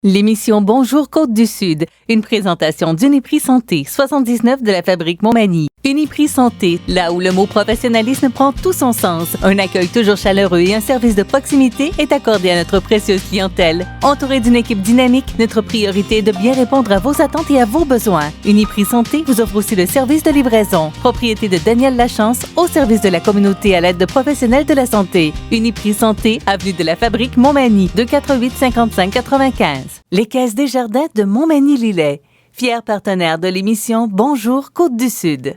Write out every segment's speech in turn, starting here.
L'émission Bonjour Côte-du-Sud, une présentation d'Uniprix Santé, 79 de la Fabrique Montmagny. Uniprix Santé, là où le mot professionnalisme prend tout son sens. Un accueil toujours chaleureux et un service de proximité est accordé à notre précieuse clientèle. Entouré d'une équipe dynamique, notre priorité est de bien répondre à vos attentes et à vos besoins. Uniprix Santé vous offre aussi le service de livraison. Propriété de Daniel Lachance, au service de la communauté à l'aide de professionnels de la santé. Uniprix Santé, avenue de la Fabrique Montmagny, 248 55 95. Les Caisses Desjardins de Montmagny-Lillet, fier partenaire de l'émission Bonjour Côte-du-Sud.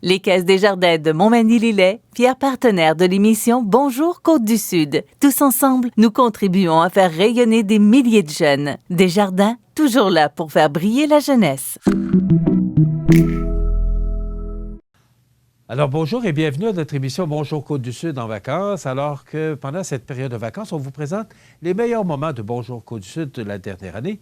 Les Caisses Desjardins de Montmagny-Lillet, fier partenaire de l'émission Bonjour Côte-du-Sud. Tous ensemble, nous contribuons à faire rayonner des milliers de jeunes. Desjardins, toujours là pour faire briller la jeunesse. Alors, bonjour et bienvenue à notre émission Bonjour Côte-du-Sud en vacances, alors que pendant cette période de vacances, on vous présente les meilleurs moments de Bonjour Côte-du-Sud de la dernière année.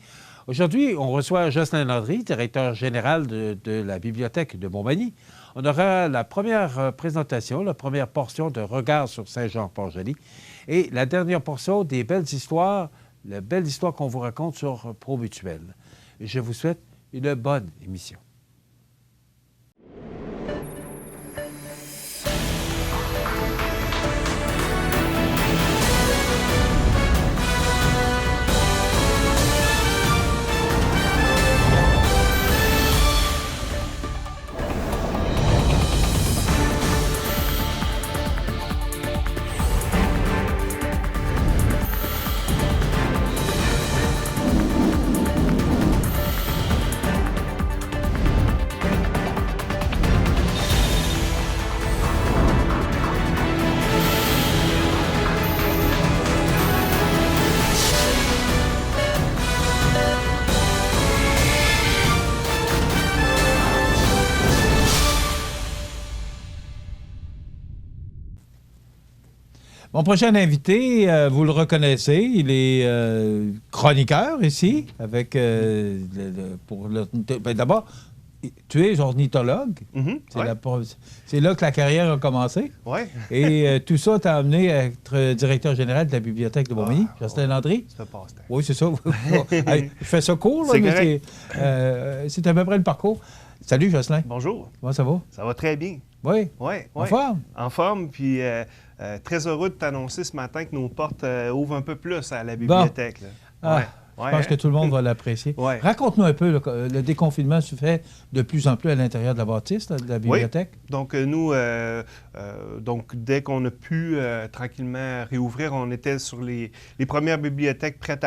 Aujourd'hui, on reçoit Jocelyn Landry, directeur général de la Bibliothèque de Montmagny. On aura la première présentation, la première portion de Regard sur Saint-Jean-Port-Joli et la dernière portion des belles histoires, la belle histoire qu'on vous raconte sur Promutuel. Je vous souhaite une bonne émission. Mon prochain invité, vous le reconnaissez, il est chroniqueur ici, avec d'abord, tu es ornithologue. Mm-hmm. C'est là que la carrière a commencé. Oui. Et tout ça t'a amené à être directeur général de la Bibliothèque de Montmagny, Jocelyn Landry. Ça passe-temps. Oui, c'est ça. Je fais ça court, là, mais c'est à peu près le parcours. Salut, Jocelyn. Bonjour. Comment ça va? Ça va très bien. Oui. Oui. En forme? En forme, puis très heureux de t'annoncer ce matin que nos portes ouvrent un peu plus à la bibliothèque. Bon. Je pense que tout le monde va l'apprécier. Ouais. Raconte-nous un peu, le déconfinement se fait de plus en plus à l'intérieur de la bâtisse, de la bibliothèque. Oui. Donc, nous, dès qu'on a pu tranquillement réouvrir, on était sur les premières bibliothèques prêtes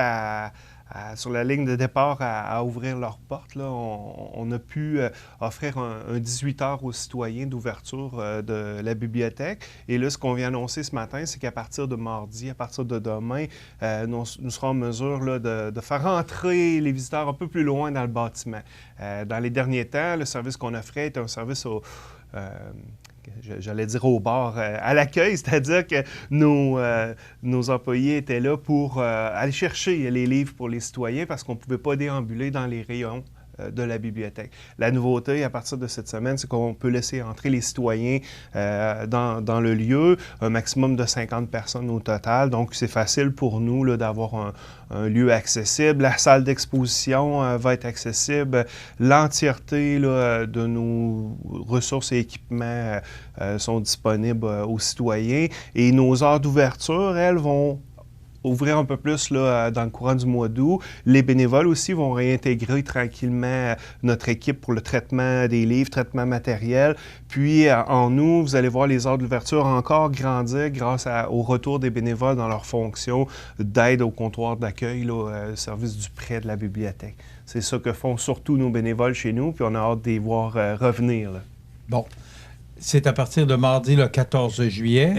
sur la ligne de départ à ouvrir leurs portes. Là. On a pu offrir un 18 heures aux citoyens d'ouverture de la bibliothèque. Et là, ce qu'on vient annoncer ce matin, c'est qu'à partir de mardi, à partir de demain, nous serons en mesure là, de faire rentrer les visiteurs un peu plus loin dans le bâtiment. Dans les derniers temps, le service qu'on offrait était un service j'allais dire au bar, à l'accueil, c'est-à-dire que nos employés étaient là pour aller chercher les livres pour les citoyens parce qu'on ne pouvait pas déambuler dans les rayons de la bibliothèque. La nouveauté, à partir de cette semaine, c'est qu'on peut laisser entrer les citoyens dans le lieu, un maximum de 50 personnes au total. Donc, c'est facile pour nous là, d'avoir un lieu accessible. La salle d'exposition va être accessible. L'entièreté là, de nos ressources et équipements sont disponibles aux citoyens. Et nos heures d'ouverture, elles, vont ouvrir un peu plus là, dans le courant du mois d'août. Les bénévoles aussi vont réintégrer tranquillement notre équipe pour le traitement des livres, traitement matériel. Puis en août, vous allez voir les heures d'ouverture encore grandir grâce au retour des bénévoles dans leur fonction d'aide au comptoir d'accueil, service du prêt de la bibliothèque. C'est ça que font surtout nos bénévoles chez nous, puis on a hâte de les voir revenir. Là. Bon. C'est à partir de mardi, le 14 juillet,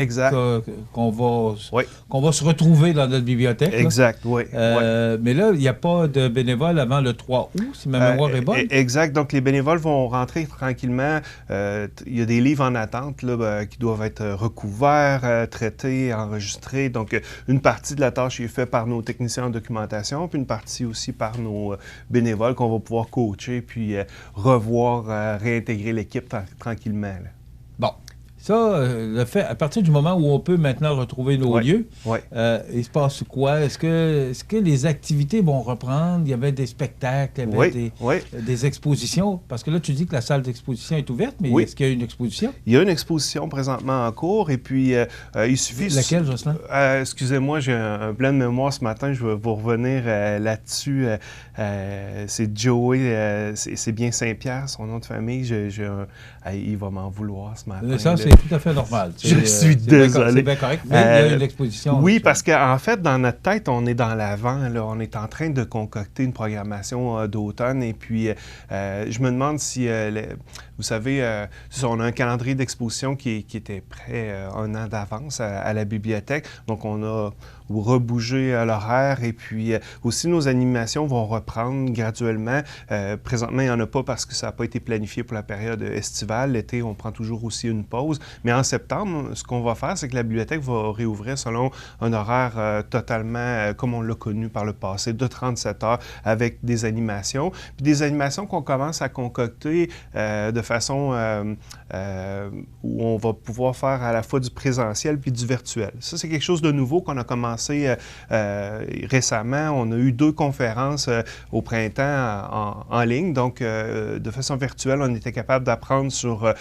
qu'on va se retrouver dans notre bibliothèque. Exact, oui. Mais là, il n'y a pas de bénévoles avant le 3 août, si ma mémoire est bonne. Exact. Donc, les bénévoles vont rentrer tranquillement. Il y a des livres en attente là, qui doivent être recouverts, traités, enregistrés. Donc, une partie de la tâche est faite par nos techniciens en documentation, puis une partie aussi par nos bénévoles qu'on va pouvoir coacher, puis revoir, réintégrer l'équipe tranquillement. Là. Bon. Ça, le fait, à partir du moment où on peut maintenant retrouver nos lieux, il se passe quoi? Est-ce que les activités vont reprendre? Il y avait des spectacles, il y avait des expositions? Parce que là, tu dis que la salle d'exposition est ouverte, mais est-ce qu'il y a une exposition? Il y a une exposition présentement en cours, et puis il suffit... Laquelle, Jocelyn? Excusez-moi, j'ai un blanc de mémoire ce matin, je vais vous revenir là-dessus. C'est Joey, c'est bien Saint-Pierre, son nom de famille. Il va m'en vouloir ce matin. Ça, c'est tout à fait normal. Je suis désolé. C'est bien correct, mais il y a une exposition. Oui, parce qu'en fait, dans notre tête, on est dans l'avant. Là, on est en train de concocter une programmation d'automne. Et puis, je me demande si, vous savez, on a un calendrier d'exposition qui était prêt un an d'avance à la bibliothèque. Donc, on a rebouger l'horaire, et puis aussi nos animations vont reprendre graduellement. Présentement, il n'y en a pas parce que ça n'a pas été planifié pour la période estivale. L'été, on prend toujours aussi une pause. Mais en septembre, ce qu'on va faire, c'est que la bibliothèque va réouvrir selon un horaire totalement comme on l'a connu par le passé, de 37 heures avec des animations. Puis des animations qu'on commence à concocter de façon où on va pouvoir faire à la fois du présentiel puis du virtuel. Ça, c'est quelque chose de nouveau qu'on a commencé récemment. On a eu 2 conférences au printemps en ligne. Donc, de façon virtuelle, on était capable d'apprendre sur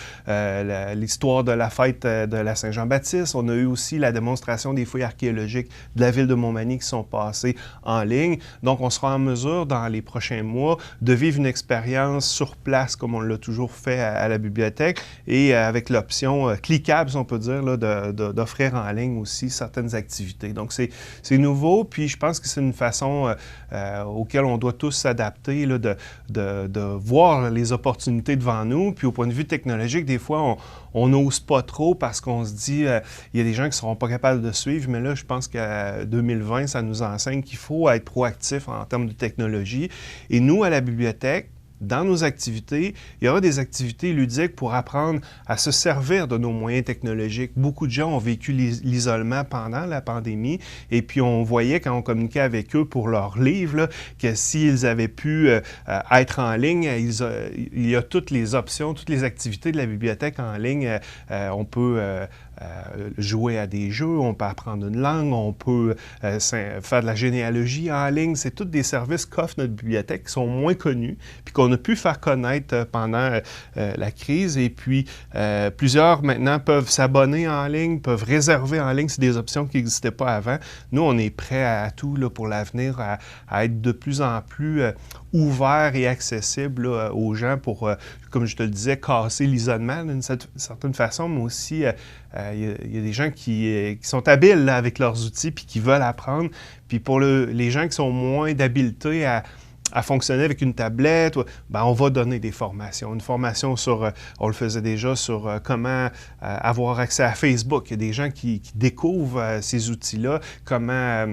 l'histoire de la fête de la Saint-Jean-Baptiste. On a eu aussi la démonstration des fouilles archéologiques de la ville de Montmagny qui sont passées en ligne. Donc, on sera en mesure, dans les prochains mois, de vivre une expérience sur place, comme on l'a toujours fait à la bibliothèque, et avec l'option cliquable, si on peut dire, d'offrir en ligne aussi certaines activités. Donc, c'est nouveau, puis je pense que c'est une façon auquel on doit tous s'adapter, de voir les opportunités devant nous. Puis au point de vue technologique, des fois, on n'ose pas trop parce qu'on se dit, il y a des gens qui ne seront pas capables de suivre, mais là, je pense qu'à 2020, ça nous enseigne qu'il faut être proactif en termes de technologie. Et nous, à la bibliothèque, dans nos activités, il y aura des activités ludiques pour apprendre à se servir de nos moyens technologiques. Beaucoup de gens ont vécu l'isolement pendant la pandémie, et puis on voyait quand on communiquait avec eux pour leurs livres là, que s'ils avaient pu être en ligne, il y a toutes les options, toutes les activités de la bibliothèque en ligne. On peut jouer à des jeux, on peut apprendre une langue, on peut faire de la généalogie en ligne. C'est tous des services qu'offre notre bibliothèque qui sont moins connus, puis qu'on a pu faire connaître pendant la crise. Et puis, plusieurs maintenant peuvent s'abonner en ligne, peuvent réserver en ligne. C'est des options qui n'existaient pas avant. Nous, on est prêts à tout là, pour l'avenir, à être de plus en plus ouvert et accessible là, aux gens pour, comme je te le disais, casser l'isolement d'une certaine façon, mais aussi il y a des gens qui sont habiles là, avec leurs outils puis qui veulent apprendre. Puis pour les gens qui sont moins d'habileté à fonctionner avec une tablette, bien, on va donner des formations. Une formation sur, on le faisait déjà, sur comment avoir accès à Facebook. Il y a des gens qui découvrent ces outils-là, comment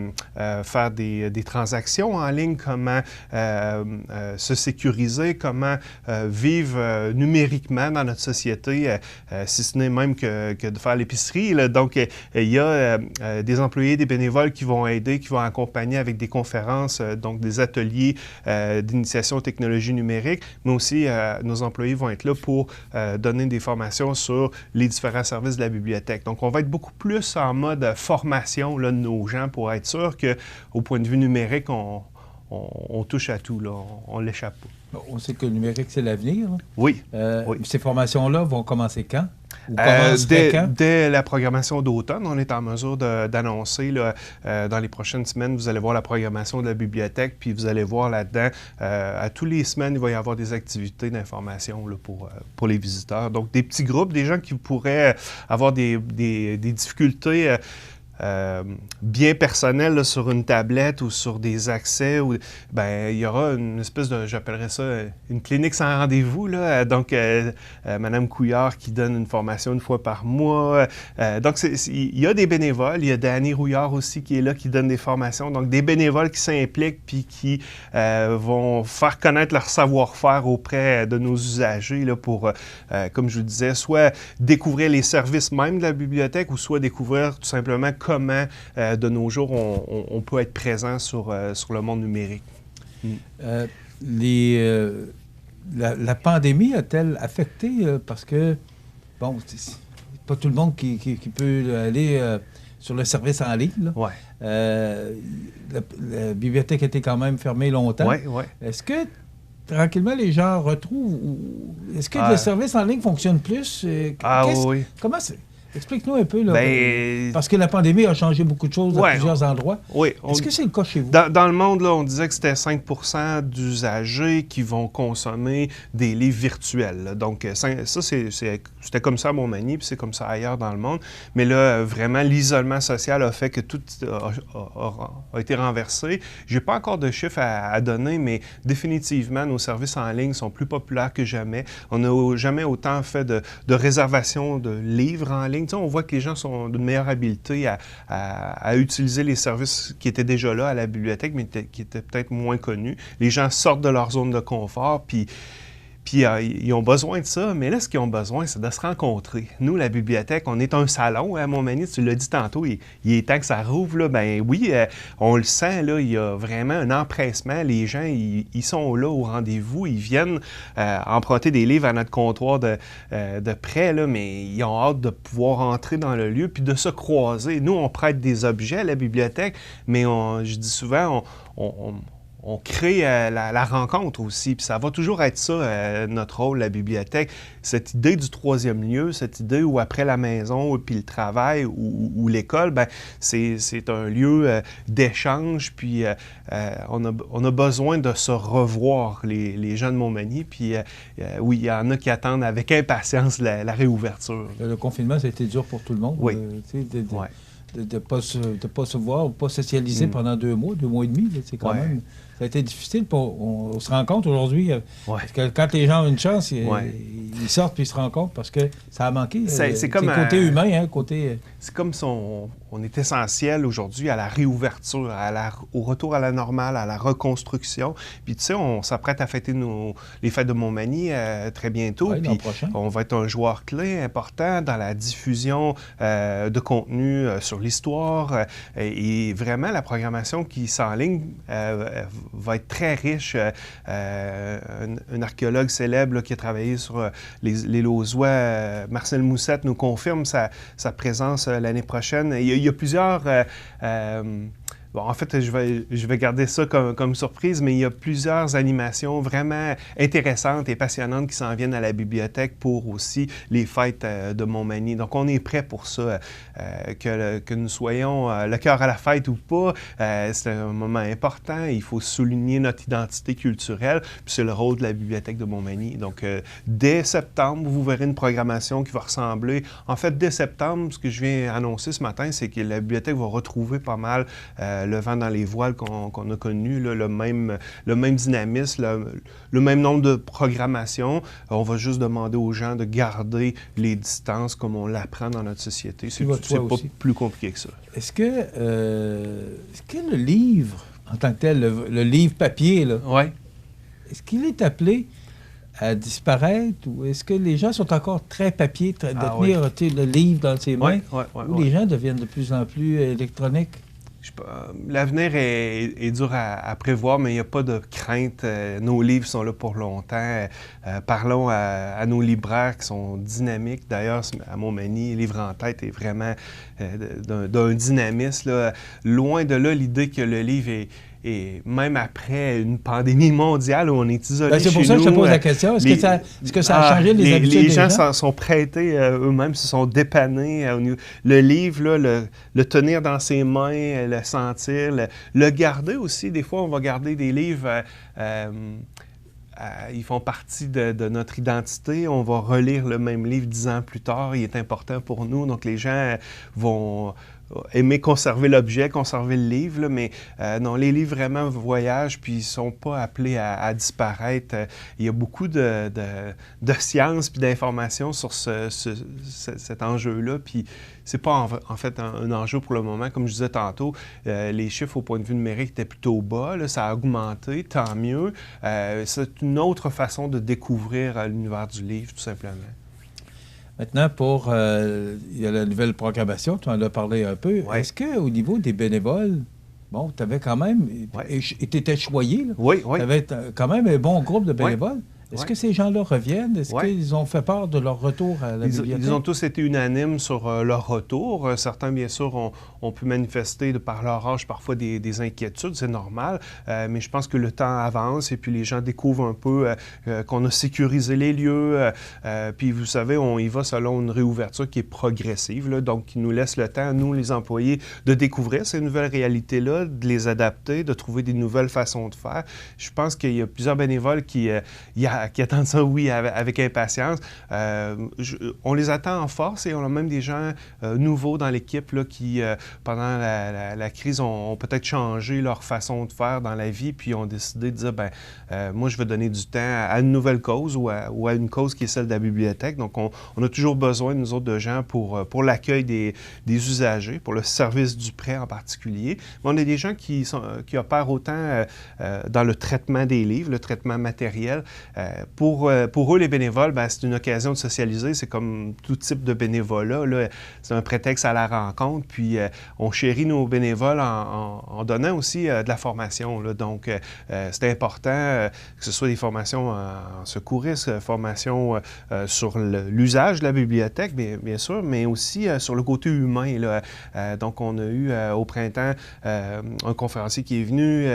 faire des transactions en ligne, comment se sécuriser, comment vivre numériquement dans notre société, si ce n'est même que de faire l'épicerie. Là. Donc, il y a des employés, des bénévoles qui vont aider, qui vont accompagner avec des conférences, donc des ateliers d'initiation aux technologies numériques, mais aussi nos employés vont être là pour donner des formations sur les différents services de la bibliothèque. Donc, on va être beaucoup plus en mode formation là, de nos gens pour être sûr qu'au point de vue numérique, on touche à tout, là, on l'échappe pas. On sait que le numérique, c'est l'avenir. Oui. Ces formations-là vont commencer quand? Dès la programmation d'automne, on est en mesure d'annoncer dans les prochaines semaines, vous allez voir la programmation de la bibliothèque, puis vous allez voir là-dedans, à tous les semaines, il va y avoir des activités d'information là, pour les visiteurs. Donc, des petits groupes, des gens qui pourraient avoir des difficultés bien personnel là, sur une tablette ou sur des accès, il y aura une espèce de, j'appellerais ça, une clinique sans rendez-vous. Là. Donc, Mme Couillard qui donne une formation une fois par mois. Donc, il y a des bénévoles. Il y a Danny Rouillard aussi qui est là, qui donne des formations. Donc, des bénévoles qui s'impliquent puis qui vont faire connaître leur savoir-faire auprès de nos usagers là, pour, comme je vous le disais, soit découvrir les services même de la bibliothèque ou soit découvrir tout simplement comment, de nos jours, on peut être présent sur le monde numérique. La pandémie a-t-elle affecté, parce que, bon, pas tout le monde qui peut aller sur le service en ligne. Là. Ouais. La bibliothèque était quand même fermée longtemps. Ouais, ouais. Est-ce que tranquillement les gens retrouvent... Est-ce que le service en ligne fonctionne plus? Oui. Comment c'est? Explique-nous un peu, là, Ben, parce que la pandémie a changé beaucoup de choses à plusieurs endroits. Oui. Est-ce que c'est le cas chez vous? Dans le monde, là, on disait que c'était 5 d'usagers qui vont consommer des livres virtuels. Là. Donc, ça, c'était comme ça à Montmagny, puis c'est comme ça ailleurs dans le monde. Mais là, vraiment, l'isolement social a fait que tout a été renversé. Je n'ai pas encore de chiffres à donner, mais définitivement, nos services en ligne sont plus populaires que jamais. On n'a jamais autant fait de réservations de livres en ligne. Tu sais, on voit que les gens sont d'une meilleure habileté à utiliser les services qui étaient déjà là à la bibliothèque, mais qui étaient peut-être moins connus. Les gens sortent de leur zone de confort, puis ils ont besoin de ça, mais là, ce qu'ils ont besoin, c'est de se rencontrer. Nous, la bibliothèque, on est un salon à Montmagny, tu l'as dit tantôt, il est temps que ça rouvre, là. Ben oui, on le sent, là, il y a vraiment un empressement. Les gens, ils sont là au rendez-vous, ils viennent emprunter des livres à notre comptoir de près, là, mais ils ont hâte de pouvoir entrer dans le lieu puis de se croiser. Nous, on prête des objets à la bibliothèque, mais je dis souvent, on crée la rencontre aussi, puis ça va toujours être ça, notre rôle, la bibliothèque. Cette idée du troisième lieu, cette idée où après la maison, puis le travail ou l'école, ben c'est un lieu d'échange, puis on a besoin de se revoir, les gens de Montmagny, puis oui, il y en a qui attendent avec impatience la réouverture. Le confinement, ça a été dur pour tout le monde. Oui. De ne pas se voir, de ne pas socialiser pendant 2 mois et demi. C'est quand même... Ça a été difficile. On se rend compte aujourd'hui que quand les gens ont une chance, ils sortent puis ils se rencontrent parce que ça a manqué. C'est comme le côté humain, côté... C'est comme si on est essentiel aujourd'hui à la réouverture, au retour à la normale, à la reconstruction. Puis tu sais, on s'apprête à fêter les fêtes de Montmagny très bientôt. Oui, puis prochain. On va être un joueur clé important dans la diffusion de contenu sur l'histoire. Et vraiment, la programmation qui s'enligne va être très riche. Un archéologue célèbre là, qui a travaillé sur les Lausois, Marcel Moussette, nous confirme sa présence l'année prochaine. Il y a plusieurs... Bon, en fait, je vais garder ça comme surprise, mais il y a plusieurs animations vraiment intéressantes et passionnantes qui s'en viennent à la bibliothèque pour aussi les fêtes de Montmagny. Donc, on est prêt pour ça. Que nous soyons le cœur à la fête ou pas, c'est un moment important. Il faut souligner notre identité culturelle, puis c'est le rôle de la bibliothèque de Montmagny. Donc, dès septembre, vous verrez une programmation qui va ressembler... En fait, dès septembre, ce que je viens annoncer ce matin, c'est que la bibliothèque va retrouver pas mal le vent dans les voiles qu'on a connu, là, le même dynamisme, le même nombre de programmations. On va juste demander aux gens de garder les distances comme on l'apprend dans notre société. C'est pas plus compliqué que ça. Est-ce que le livre, en tant que tel, le livre papier, là, est-ce qu'il est appelé à disparaître ou est-ce que les gens sont encore très papier, de tenir le livre dans ses mains, ou les gens deviennent de plus en plus électroniques? L'avenir est dur à prévoir, mais il n'y a pas de crainte. Nos livres sont là pour longtemps. Parlons à nos libraires qui sont dynamiques. D'ailleurs, à Montmagny, Livre en tête est vraiment d'un dynamisme. Là. Loin de là, l'idée que le livre et même après une pandémie mondiale où on est isolé chez nous... C'est pour ça que je te pose la question. Est-ce que ça a changé les habitudes des gens? Les gens sont prêtés eux-mêmes, se sont dépannés. Le livre, là, le tenir dans ses mains, le sentir, le garder aussi. Des fois, on va garder des livres... ils font partie de notre identité. On va relire le même livre 10 ans plus tard. Il est important pour nous. Donc, les gens vont aimer conserver l'objet, conserver le livre, là, mais non, les livres vraiment voyagent puis ils ne sont pas appelés à disparaître. Il y a beaucoup de science puis d'informations sur cet enjeu-là, puis c'est pas en fait un enjeu pour le moment. Comme je disais tantôt, les chiffres au point de vue numérique étaient plutôt bas, là, ça a augmenté, tant mieux. C'est une autre façon de découvrir l'univers du livre, tout simplement. Maintenant, il y a la nouvelle programmation, tu en as parlé un peu. Ouais. Est-ce qu'au niveau des bénévoles, tu avais quand même, et tu étais choyé, Oui. tu avais quand même un bon groupe de bénévoles. Est-ce que ces gens-là reviennent? Est-ce qu'ils ont fait part de leur retour à la bibliothèque? Ils ont tous été unanimes sur leur retour. Certains, bien sûr, ont pu manifester par leur âge parfois des inquiétudes, c'est normal, mais je pense que le temps avance et puis les gens découvrent un peu qu'on a sécurisé les lieux. Puis vous savez, on y va selon une réouverture qui est progressive, là, donc qui nous laisse le temps, nous, les employés, de découvrir ces nouvelles réalités-là, de les adapter, de trouver des nouvelles façons de faire. Je pense qu'il y a plusieurs bénévoles qui attendent ça, oui, avec impatience. On les attend en force et on a même des gens nouveaux dans l'équipe là, qui, pendant la crise, ont peut-être changé leur façon de faire dans la vie puis ont décidé de dire, moi, je veux donner du temps à une nouvelle cause ou à une cause qui est celle de la bibliothèque. Donc, on a toujours besoin, nous autres, de gens pour l'accueil des usagers, pour le service du prêt en particulier. Mais on a des gens qui opèrent autant dans le traitement des livres, le traitement matériel. Pour eux, les bénévoles, c'est une occasion de socialiser. C'est comme tout type de bénévolat, là. C'est un prétexte à la rencontre. Puis, on chérit nos bénévoles en donnant aussi de la formation, là. Donc, c'est important que ce soit des formations en secourisme, formations sur l'usage de la bibliothèque, bien sûr, mais aussi sur le côté humain, là. Donc, on a eu au printemps un conférencier qui est venu.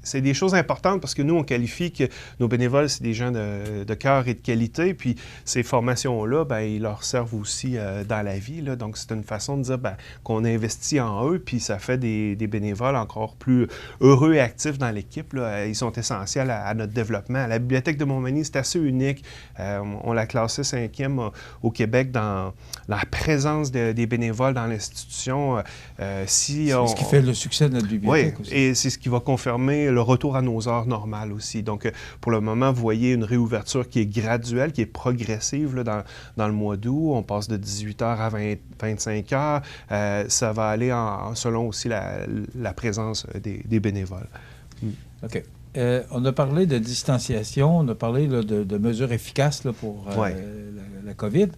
C'est des choses importantes parce que nous, on qualifie que nos bénévoles, c'est des gens de cœur et de qualité. Puis ces formations-là, ils leur servent aussi dans la vie, là. Donc, c'est une façon de dire qu'on investit en eux, puis ça fait des bénévoles encore plus heureux et actifs dans l'équipe, là. Ils sont essentiels à notre développement. La Bibliothèque de Montmagny, c'est assez unique. On l'a classée 5e au Québec dans la présence des bénévoles dans l'institution. C'est ce qui fait le succès de notre bibliothèque aussi. Et c'est ce qui va confirmer le retour à nos heures normales aussi. Donc, pour le moment, vous voyez une réouverture qui est graduelle, qui est progressive là, dans le mois d'août. On passe de 18 heures à 25 heures. Ça va aller selon aussi la présence des bénévoles. OK. On a parlé de distanciation, on a parlé là, de mesures efficaces là, pour la COVID.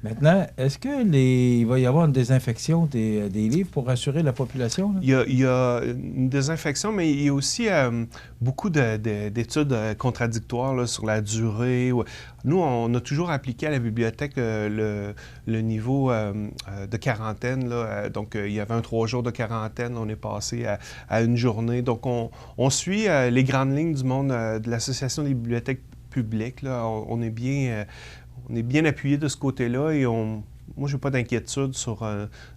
Maintenant, est-ce qu'il va y avoir une désinfection des livres pour rassurer la population? Il y a une désinfection, mais il y a aussi beaucoup d'études contradictoires là, sur la durée. Nous, on a toujours appliqué à la bibliothèque le niveau de quarantaine. Là. Donc, il y avait un 3 jours de quarantaine. On est passé à une journée. Donc, on suit les grandes lignes du monde de l'Association des bibliothèques publiques. Là. On est bien appuyé de ce côté-là et moi, je n'ai pas d'inquiétude sur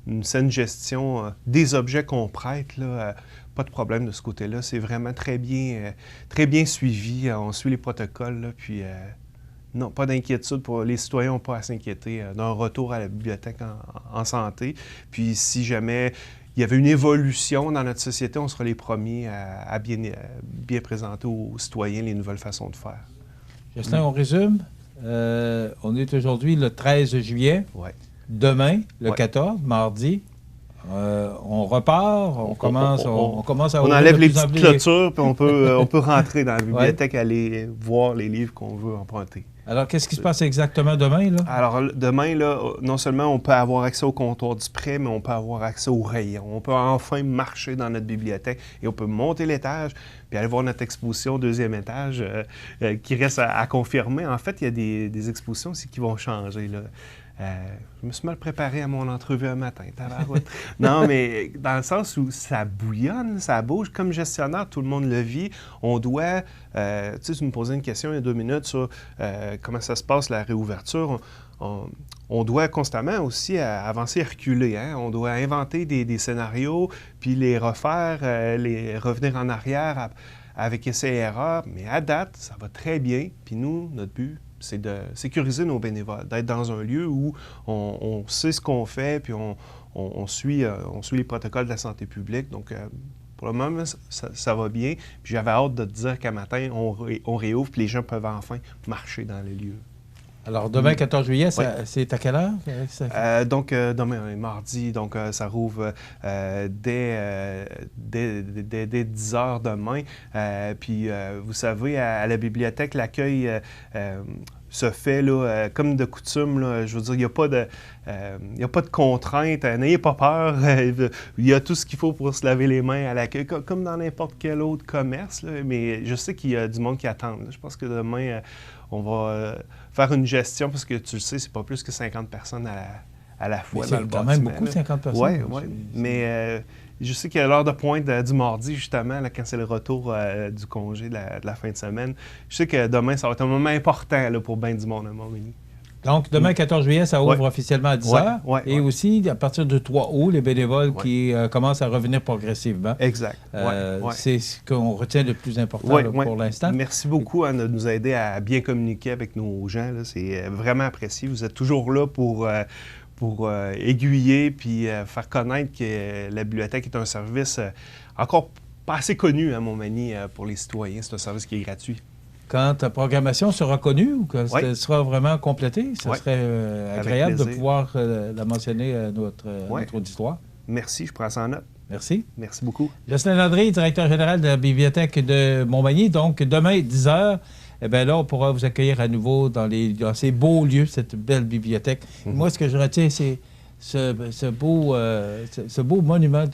une saine gestion des objets qu'on prête. Là, pas de problème de ce côté-là. C'est vraiment très bien suivi. On suit les protocoles. Là, puis, non, pas d'inquiétude. Les citoyens n'ont pas à s'inquiéter d'un retour à la bibliothèque en santé. Puis, si jamais il y avait une évolution dans notre société, on sera les premiers à bien présenter aux citoyens les nouvelles façons de faire. Jocelyn, on résume? On est aujourd'hui le 13 juillet. Ouais. Demain, le 14, mardi, on repart, on commence à... On enlève les petites clôtures, puis on peut rentrer dans la bibliothèque, aller voir les livres qu'on veut emprunter. Alors, qu'est-ce qui se passe exactement demain, là? Alors, demain, là, non seulement on peut avoir accès au comptoir du prêt, mais on peut avoir accès aux rayons. On peut enfin marcher dans notre bibliothèque et on peut monter l'étage puis aller voir notre exposition au 2e étage qui reste à confirmer. En fait, il y a des expositions aussi qui vont changer, là. Je me suis mal préparé à mon entrevue un matin. Non, mais dans le sens où ça bouillonne, ça bouge. Comme gestionnaire, tout le monde le vit. On doit... tu me posais une question il y a 2 minutes sur comment ça se passe, la réouverture. On doit constamment aussi avancer et reculer. Hein? On doit inventer des scénarios, puis les refaire, revenir en arrière avec essais et erreurs. Mais à date, ça va très bien. Puis nous, notre but, c'est de sécuriser nos bénévoles, d'être dans un lieu où on sait ce qu'on fait, puis on suit les protocoles de la santé publique. Donc, pour le moment, ça va bien. Puis j'avais hâte de te dire qu'à matin, on réouvre, puis les gens peuvent enfin marcher dans les lieux. Alors, demain, 14 juillet, c'est à quelle heure? Donc, demain, on est mardi, donc ça rouvre dès 10 heures demain. Puis, vous savez, à la bibliothèque, l'accueil se fait là, comme de coutume. Là, je veux dire, il n'y a pas de contrainte. N'ayez pas peur. Il y a tout ce qu'il faut pour se laver les mains à l'accueil, comme dans n'importe quel autre commerce. Là, mais je sais qu'il y a du monde qui attend. Là. Je pense que demain, on va faire une gestion parce que tu le sais, c'est pas plus que 50 personnes à la fois dans le bâtiment. C'est quand même beaucoup, 50 personnes. Oui. Mais je sais qu'à l'heure de pointe du mardi, justement, là, quand c'est le retour du congé de la fin de semaine, je sais que demain, ça va être un moment important là, pour bien du monde à Montmagny. Donc, demain, 14 juillet, ça ouvre officiellement à 10 h. Et aussi, à partir du 3 août, les bénévoles qui commencent à revenir progressivement. Exact. C'est ce qu'on retient le plus important pour l'instant. Merci beaucoup de nous aider à bien communiquer avec nos gens. Là. C'est vraiment apprécié. Vous êtes toujours là pour aiguiller puis faire connaître que la bibliothèque est un service encore pas assez connu à Montmagny pour les citoyens. C'est un service qui est gratuit. Quand ta programmation sera connue ou quand elle sera vraiment complétée, ça serait agréable de pouvoir la mentionner à notre auditoire. Merci, je prends ça en note. Merci. Merci beaucoup. Jocelyn Landry, directeur général de la bibliothèque de Montmagny. Donc, demain, 10 h, eh bien là, on pourra vous accueillir à nouveau dans ces beaux lieux, cette belle bibliothèque. Moi, ce que je retiens, c'est ce beau monument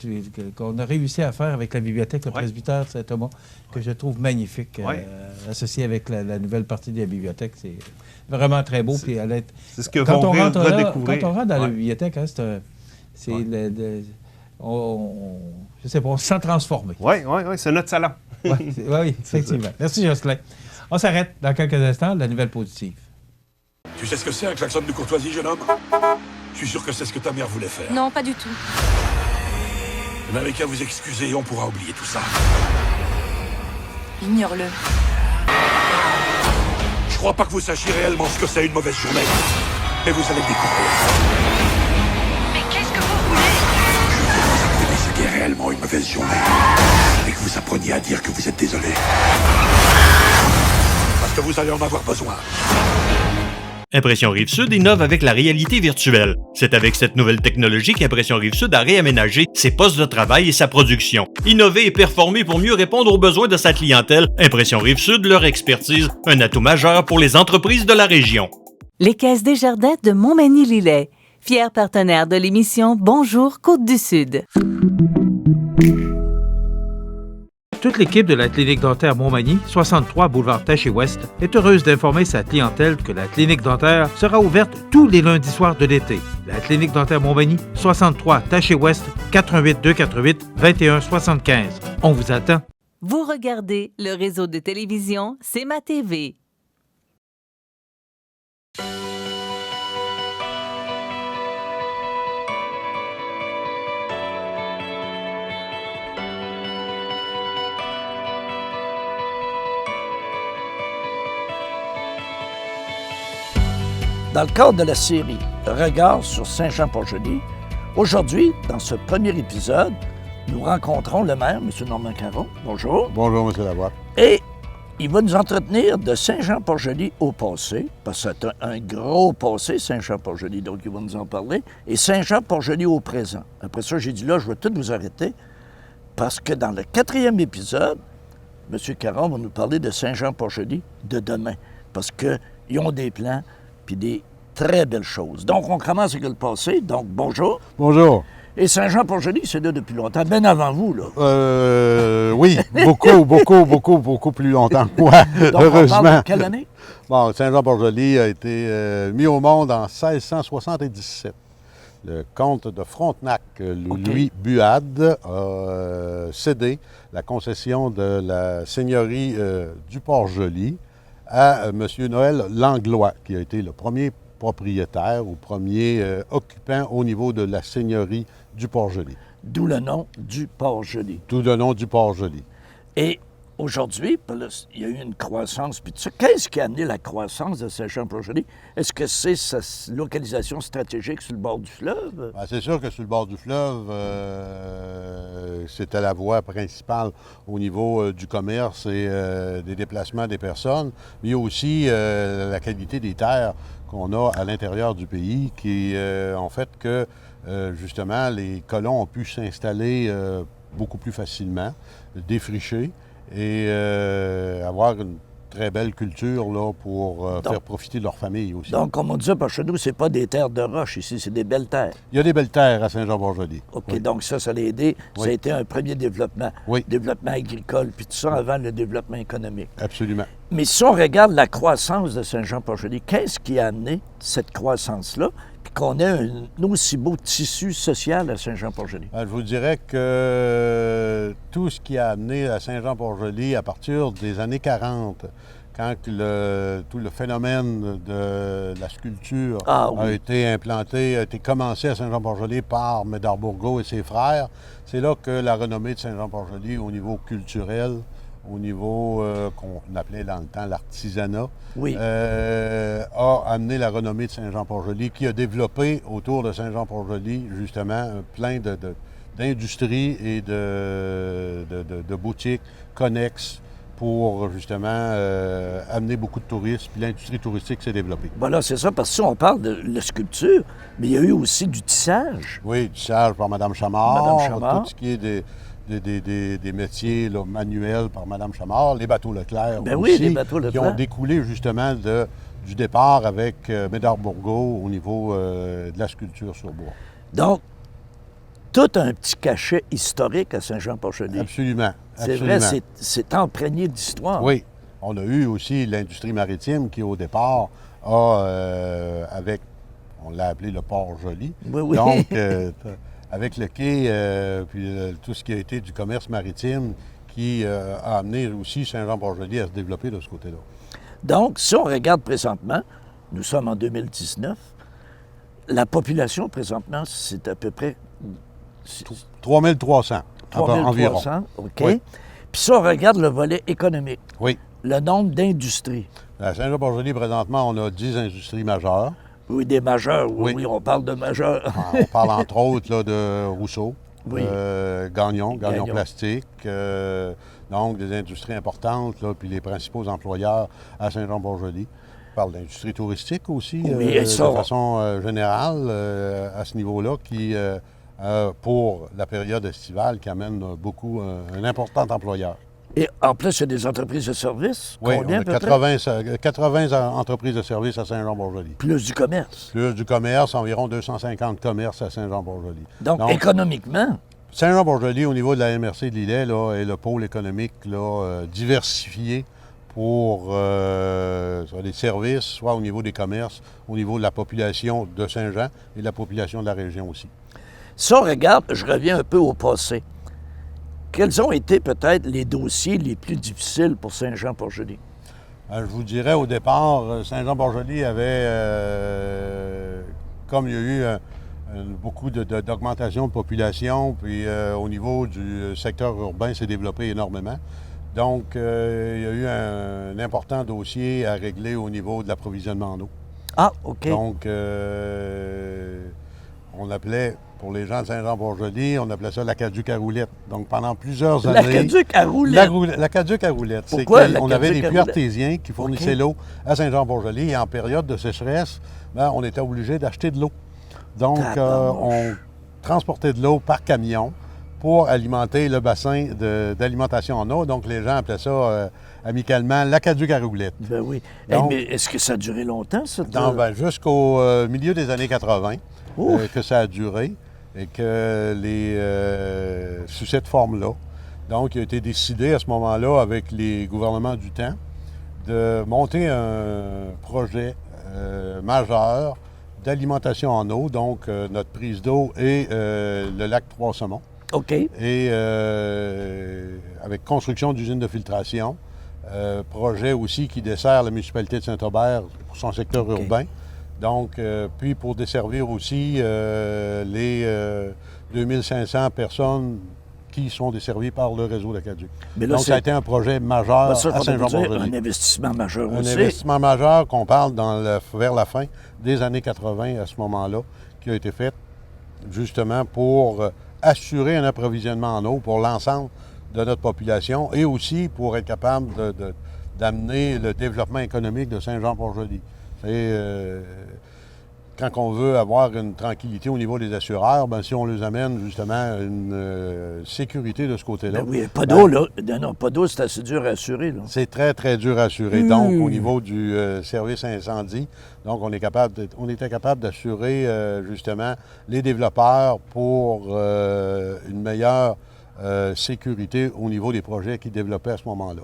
qu'on a réussi à faire avec la bibliothèque, le presbytère Saint-Thomas, que je trouve magnifique, associé avec la nouvelle partie de la bibliothèque. C'est vraiment très beau. C'est ce que vont redécouvrir. Quand on rentre dans la bibliothèque, je sais pas, on se sent transformé. Oui, c'est notre salon. Oui, effectivement. Merci, Jocelyn. On s'arrête dans quelques instants, la nouvelle positive. Tu sais ce que c'est un klaxon de courtoisie, jeune homme? Je suis sûr que c'est ce que ta mère voulait faire. Non, pas du tout. Vous n'avez qu'à vous excuser et on pourra oublier tout ça. Ignore-le. Je crois pas que vous sachiez réellement ce que c'est une mauvaise journée. Mais vous allez découvrir. Mais qu'est-ce que vous voulez? Je veux que vous appreniez ce qu'est réellement une mauvaise journée. Et que vous appreniez à dire que vous êtes désolé. Parce que vous allez en avoir besoin. Impression Rive-Sud innove avec la réalité virtuelle. C'est avec cette nouvelle technologie qu'Impression Rive-Sud a réaménagé ses postes de travail et sa production. Innover et performer pour mieux répondre aux besoins de sa clientèle, Impression Rive-Sud, leur expertise, un atout majeur pour les entreprises de la région. Les Caisses Desjardins de Montmagny-Lillet, fier partenaire de l'émission Bonjour Côte-du-Sud. Toute l'équipe de la Clinique dentaire Montmagny, 63 boulevard Taché-Ouest, est heureuse d'informer sa clientèle que la Clinique dentaire sera ouverte tous les lundis soirs de l'été. La Clinique dentaire Montmagny, 63 Taché-Ouest, 88 248 21 75. On vous attend. Vous regardez le réseau de télévision C'est ma TV. Dans le cadre de la série Regard sur Saint-Jean-Port-Joli, aujourd'hui, dans ce premier épisode, nous rencontrons le maire, M. Normand Caron. Bonjour. Bonjour, M. Lavoie. Et il va nous entretenir de Saint-Jean-Port-Joli au passé, parce que c'est un gros passé, Saint-Jean-Port-Joli, donc il va nous en parler, et Saint-Jean-Port-Joli au présent. Après ça, j'ai dit là, je vais tout vous arrêter, parce que dans le 4e épisode, M. Caron va nous parler de Saint-Jean-Port-Joli de demain, parce qu'ils ont des plans, puis des très belles choses. Donc, on commence avec le passé. Donc, bonjour. Bonjour. Et Saint-Jean-Port-Joli, c'est là depuis longtemps, bien avant vous, là. Oui, beaucoup plus longtemps que moi, donc, heureusement. On parle de quelle année? Bon, Saint-Jean-Port-Joli a été mis au monde en 1677. Le comte de Frontenac, Louis Buade, a cédé la concession de la seigneurie du Port-Joli à M. Noël Langlois, qui a été le premier propriétaire ou premier occupant au niveau de la seigneurie du Port-Joli. D'où le nom du Port-Joli. D'où le nom du Port-Joli. Et aujourd'hui, il y a eu une croissance. Puis qu'est-ce qui a amené la croissance de Saint-Jean-Port-Joli? Est-ce que c'est sa localisation stratégique sur le bord du fleuve? Ben, c'est sûr que sur le bord du fleuve, c'était la voie principale au niveau du commerce et des déplacements des personnes, mais il y a aussi la qualité des terres qu'on a à l'intérieur du pays qui ont fait que, justement, les colons ont pu s'installer beaucoup plus facilement, défricher et avoir une très belle culture là, pour faire profiter de leur famille aussi. Donc, comme on dit, parce que chez nous, c'est pas des terres de roche ici, c'est des belles terres. Il y a des belles terres à Saint-Jean-Port-Joli. OK, Oui. donc ça l'a aidé. Ça a été un premier développement. Oui. Développement agricole, puis tout ça avant le développement économique. Absolument. Mais si on regarde la croissance de Saint-Jean-Port-Joli, qu'est-ce qui a amené cette croissance-là, puis qu'on ait un aussi beau tissu social à Saint-Jean-Port-Joli? Je vous dirais que tout ce qui a amené à Saint-Jean-Port-Joli à partir des années 40, quand tout le phénomène de la sculpture a été implanté, a été commencé à Saint-Jean-Port-Joli par Médard Bourgault et ses frères, c'est là que la renommée de Saint-Jean-Port-Joli au niveau culturel, au niveau qu'on appelait dans le temps l'artisanat, a amené la renommée de Saint-Jean-Port-Joli, qui a développé autour de Saint-Jean-Port-Joli, justement, plein d'industries et de boutiques connexes pour, justement, amener beaucoup de touristes, puis l'industrie touristique s'est développée. Voilà, c'est ça, parce que si on parle de la sculpture, mais il y a eu aussi du tissage. Oui, du tissage par Mme Chamard. Mme Chamard. Tout ce qui est des métiers là, manuels par Mme Chamard, les bateaux Leclerc Ben aussi, oui, les bateaux Leclerc. qui ont découlé justement du départ avec Médard Bourgault au niveau de la sculpture sur bois. Donc, tout un petit cachet historique à Saint-Jean-Port-Joli. Absolument. C'est vrai, c'est imprégné d'histoire. Oui. On a eu aussi l'industrie maritime qui, au départ, a, on l'a appelé le port Joli. Oui, oui. Donc, avec le quai, puis tout ce qui a été du commerce maritime qui a amené aussi Saint-Jean-Port-Joli à se développer de ce côté-là. Donc, si on regarde présentement, nous sommes en 2019, la population présentement, c'est à peu près... 3300 environ. 3300, OK. Oui. Puis si on regarde le volet économique, oui. Le nombre d'industries. À Saint-Jean-Port-Joli, présentement, on a 10 industries majeures. Oui, des majeures, oui, on parle de majeures. On parle entre autres là, de Rousseau, oui. Gagnon Plastique, donc des industries importantes, là, puis les principaux employeurs à Saint-Jean-Port-Joli. On parle d'industrie touristique aussi, de façon générale, à ce niveau-là, qui, pour la période estivale, qui amène beaucoup un important employeur. Et en plus, il y a des entreprises de services? Oui, combien, on a 80 entreprises de services à Saint-Jean-Port-Joli. Plus du commerce? Plus du commerce, environ 250 commerces à Saint-Jean-Port-Joli. Donc, économiquement? Saint-Jean-Port-Joli, au niveau de la MRC de l'Îlet, là, est le pôle économique là, diversifié pour soit les services, soit au niveau des commerces, au niveau de la population de Saint-Jean et de la population de la région aussi. Si on regarde, je reviens un peu au passé. Quels ont été peut-être les dossiers les plus difficiles pour Saint-Jean-Port-Joli? Je vous dirais, au départ, Saint-Jean-Port-Joli avait, comme il y a eu beaucoup d'augmentation de population, puis au niveau du secteur urbain, s'est développé énormément. Donc, il y a eu un important dossier à régler au niveau de l'approvisionnement en eau. Ah, OK. Donc, on appelait... Pour les gens de Saint-Jean-Port-Joli, on appelait ça l'aqueduc à roulettes. Donc, pendant plusieurs années... L'aqueduc à roulettes? L'aqueduc à roulettes. Pourquoi on avait des puits artésiens qui fournissaient l'eau à Saint-Jean-Port-Joli. Et en période de sécheresse, on était obligé d'acheter de l'eau. Donc, on transportait de l'eau par camion pour alimenter le bassin d'alimentation en eau. Donc, les gens appelaient ça amicalement l'aqueduc à roulettes. Ben oui. Donc, mais est-ce que ça a duré longtemps, ça? Jusqu'au milieu des années 80 que ça a duré. Et que sous cette forme-là, donc il a été décidé à ce moment-là avec les gouvernements du temps de monter un projet majeur d'alimentation en eau, donc notre prise d'eau et le lac Trois-Saumons. OK. Et avec construction d'usines de filtration, projet aussi qui dessert la municipalité de Saint-Aubert pour son secteur urbain. Donc, puis pour desservir aussi les 2500 personnes qui sont desservies par le réseau d'Aqueduc. Donc, ça a été un projet majeur à Saint-Jean-Port-Joli. Un investissement majeur aussi. Un investissement majeur qu'on parle vers la fin des années 80 à ce moment-là, qui a été fait justement pour assurer un approvisionnement en eau pour l'ensemble de notre population et aussi pour être capable d'amener le développement économique de Saint-Jean-Port-Joli. quand on veut avoir une tranquillité au niveau des assureurs, si on les amène justement une sécurité de ce côté-là. Ben oui, pas d'eau, là. Non, pas d'eau, c'est assez dur à assurer, là. C'est très, très dur à assurer. Donc, au niveau du service incendie, donc on était capable d'assurer justement les développeurs pour une meilleure sécurité au niveau des projets qu'ils développaient à ce moment-là.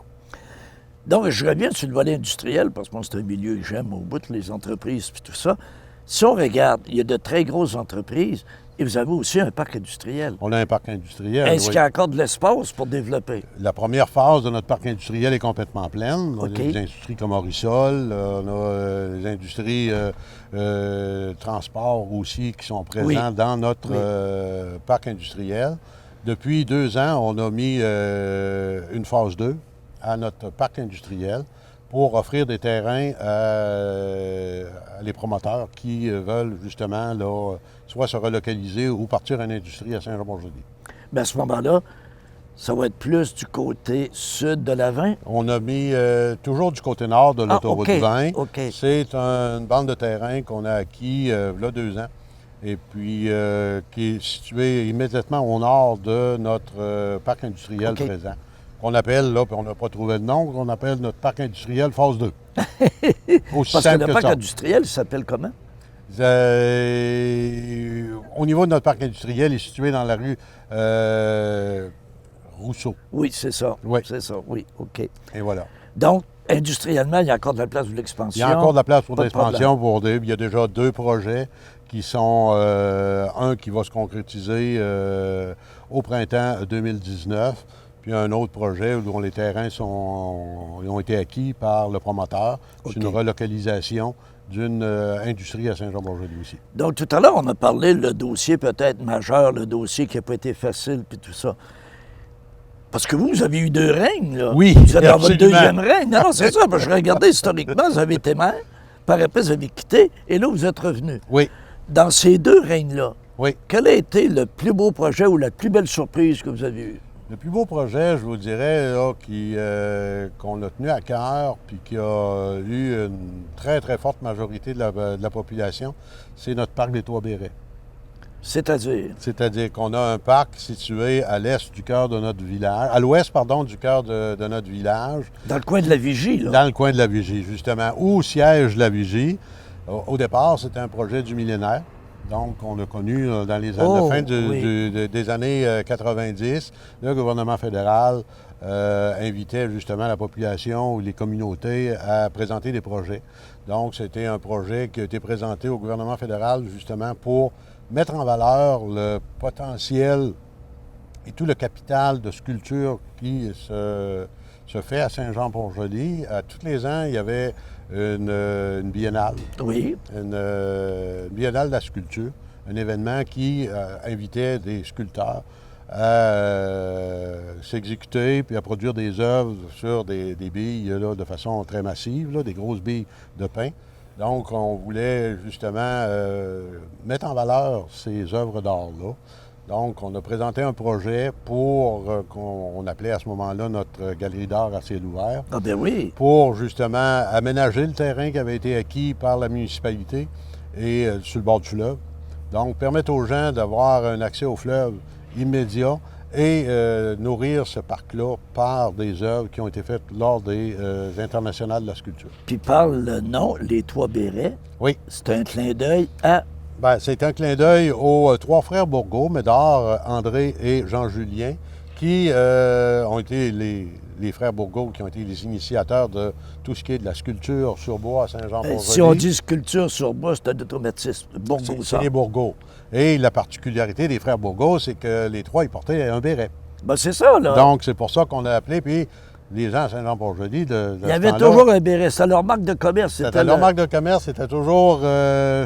Donc, je reviens sur le volet industriel, parce que moi, c'est un milieu que j'aime au bout, les entreprises puis tout ça. Si on regarde, il y a de très grosses entreprises et vous avez aussi un parc industriel. On a un parc industriel. Est-ce qu'il y a encore de l'espace pour développer? La première phase de notre parc industriel est complètement pleine. On a OK. des industries comme Orisol, on a des industries transport aussi qui sont présentes dans notre parc industriel. Depuis 2 ans, on a mis une phase 2 à notre parc industriel pour offrir des terrains à les promoteurs qui veulent justement là, soit se relocaliser ou partir en industrie à Saint-Jean-Port-Joli. Bien, à ce moment-là, ça va être plus du côté sud de la 20? On a mis toujours du côté nord de l'autoroute 20. OK. C'est une bande de terrain qu'on a acquis il y a 2 ans et puis qui est située immédiatement au nord de notre parc industriel présent. Qu'on appelle, là, puis on n'a pas trouvé le nom, qu'on appelle notre parc industriel phase 2. Aussi Parce simple que le que parc ça. industriel, il s'appelle comment? Au niveau de notre parc industriel, il est situé dans la rue Rousseau. Oui, c'est ça. Oui. C'est ça, oui, OK. Et voilà. Donc, industriellement, il y a encore de la place pour l'expansion. Il y a encore de la place pour Pas de l'expansion. Il y a déjà 2 projets qui sont un qui va se concrétiser au printemps 2019. Puis un autre projet dont les terrains ont été acquis par le promoteur. C'est une relocalisation d'une industrie à Saint-Jean-Port-Joli aussi. Donc, tout à l'heure, on a parlé le dossier peut-être majeur, le dossier qui n'a pas été facile, puis tout ça. Parce que vous avez eu 2 règnes, là. Oui, vous êtes dans votre absolument. 2e règne. Non, c'est ça, parce que je regardais historiquement, vous avez été maire, par après, vous avez quitté, et là, vous êtes revenu. Oui. Dans ces 2 règnes-là, Oui. quel a été le plus beau projet ou la plus belle surprise que vous avez eue? Le plus beau projet, je vous dirais, là, qu'on a tenu à cœur puis qui a eu une très, très forte majorité de la population, c'est notre parc des Trois-Bérets. C'est-à-dire? C'est-à-dire qu'on a un parc situé à l'est du cœur de notre village, à l'ouest, pardon, du cœur de notre village. Dans le coin de la Vigie, là? Dans le coin de la Vigie, justement, où siège la Vigie. Au départ, c'était un projet du millénaire. Donc, on l'a connu dans les années, la fin des années 90. Le gouvernement fédéral invitait justement la population ou les communautés à présenter des projets. Donc, c'était un projet qui a été présenté au gouvernement fédéral justement pour mettre en valeur le potentiel et tout le capital de sculpture qui se fait à Saint-Jean-Port-Joli. Tous les ans, il y avait une biennale. Oui. Une biennale de la sculpture, un événement qui invitait des sculpteurs à s'exécuter puis à produire des œuvres sur des billes là, de façon très massive, là, des grosses billes de pain. Donc, on voulait justement mettre en valeur ces œuvres d'art-là. Donc, on a présenté un projet pour, qu'on appelait à ce moment-là notre galerie d'art à ciel ouvert. Ah ben oui! Pour justement aménager le terrain qui avait été acquis par la municipalité et sur le bord du fleuve. Donc, permettre aux gens d'avoir un accès au fleuve immédiat et nourrir ce parc-là par des œuvres qui ont été faites lors des internationales de la sculpture. Puis par le nom, les Trois-Bérets, oui. C'est un clin d'œil à... Bien, c'est un clin d'œil aux 3 frères Bourgault, Médard, André et Jean-Julien, qui ont été les frères Bourgault, qui ont été les initiateurs de tout ce qui est de la sculpture sur bois à Saint-Jean-Port-Joli. Si on dit sculpture sur bois, c'est un automatisme. Bourgault, c'est les Bourgault. Et la particularité des frères Bourgault, c'est que les 3, ils portaient un béret. Ben c'est ça, là. Donc, c'est pour ça qu'on a appelé, puis les gens à Saint-Jean-Port-Joli, il y avait toujours un béret. C'était leur marque de commerce. C'était leur marque de commerce. C'était toujours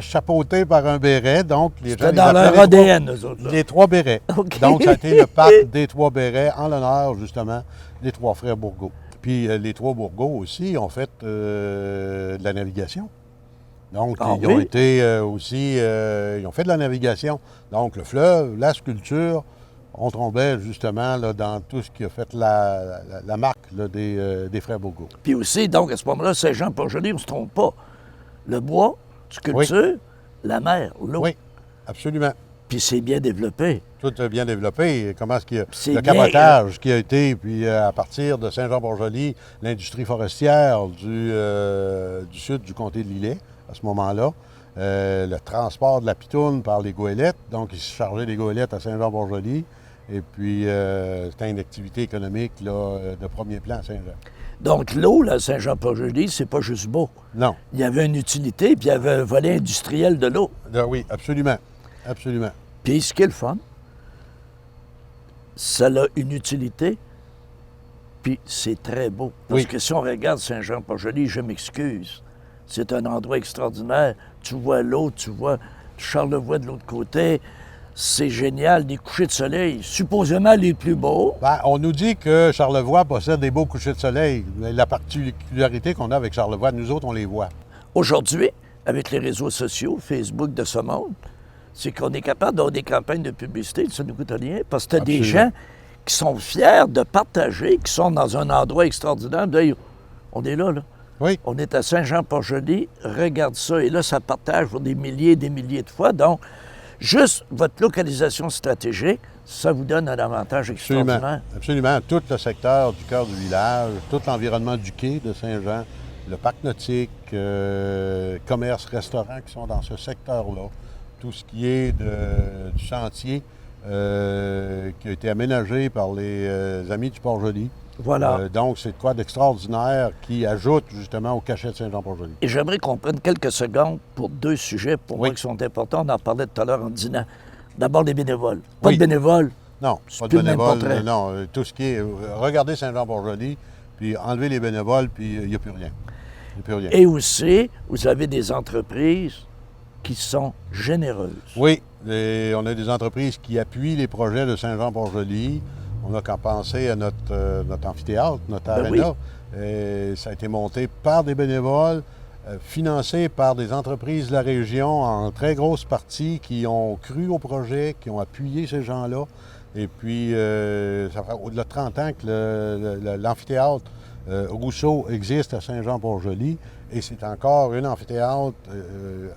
chapeauté par un béret. Donc, les gens... C'était dans leur ADN, eux autres. Là. Les 3 bérets. Okay. Donc, ça a été le parc des 3 bérets en l'honneur, justement, des 3 frères Bourgault. Puis, les 3 Bourgault aussi ont fait de la navigation. Donc, ils ont été aussi... ils ont fait de la navigation. Donc, le fleuve, la sculpture... On tombait justement là, dans tout ce qui a fait la marque là, des frères Bourgault. Puis aussi, donc, à ce moment-là, Saint-Jean-Port-Joli, on ne se trompe pas. Le bois, sculpture, la mer, l'eau. Oui, absolument. Puis c'est bien développé. Tout est bien développé. Comment est-ce qu'il y a le bien, cabotage qui a été, puis à partir de Saint-Jean-Port-Joli, l'industrie forestière du sud du comté de Lillet, à ce moment-là, le transport de la pitoune par les goélettes, donc ils se chargeaient des goélettes à Saint-Jean-Port-Joli, et puis c'était une activité économique là, de premier plan à Saint-Jean. Donc l'eau, là, à Saint-Jean-Port-Joli, c'est pas juste beau. Non. Il y avait une utilité, puis il y avait un volet industriel de l'eau. Oui, absolument. Absolument. Puis ce qui est le fun, ça a une utilité, puis c'est très beau. Parce que si on regarde Saint-Jean-Port-Joli, je m'excuse, c'est un endroit extraordinaire. Tu vois l'eau, tu vois Charlevoix de l'autre côté. C'est génial, des couchers de soleil, supposément les plus beaux. Ben, on nous dit que Charlevoix possède des beaux couchers de soleil. Mais la particularité qu'on a avec Charlevoix, nous autres, on les voit. Aujourd'hui, avec les réseaux sociaux, Facebook de ce monde, c'est qu'on est capable d'avoir des campagnes de publicité, ça ne nous coûte rien, parce que tu as des gens qui sont fiers de partager, qui sont dans un endroit extraordinaire. D'ailleurs, on est là. Oui. On est à Saint-Jean-Port-Joli, regarde ça, et là, ça partage pour des milliers et des milliers de fois. Donc, juste votre localisation stratégique, ça vous donne un avantage extraordinaire. Absolument. Tout le secteur du cœur du village, tout l'environnement du quai de Saint-Jean, le parc nautique, commerce, restaurants qui sont dans ce secteur-là, tout ce qui est du sentier qui a été aménagé par les amis du Port-Joli. Voilà. Donc, c'est quoi d'extraordinaire qui ajoute justement au cachet de Saint-Jean-Port-Joli. Et j'aimerais qu'on prenne quelques secondes pour deux sujets, pour moi, qui sont importants. On en parlait tout à l'heure en dînant. D'abord, les bénévoles. Pas de bénévoles. Non, pas de bénévoles. Non, tout ce qui est... regardez Saint-Jean-Port-Joli, puis enlevez les bénévoles, puis il n'y a plus rien. Il n'y a plus rien. Et aussi, vous avez des entreprises qui sont généreuses. Oui, on a des entreprises qui appuient les projets de Saint-Jean-Port-Joli. On n'a qu'à penser à notre amphithéâtre, notre aréna. Oui. Ça a été monté par des bénévoles, financé par des entreprises de la région en très grosse partie qui ont cru au projet, qui ont appuyé ces gens-là. Et puis, ça fait au-delà de 30 ans que l'amphithéâtre Rousseau existe à Saint-Jean-Port-Joli. Et c'est encore un amphithéâtre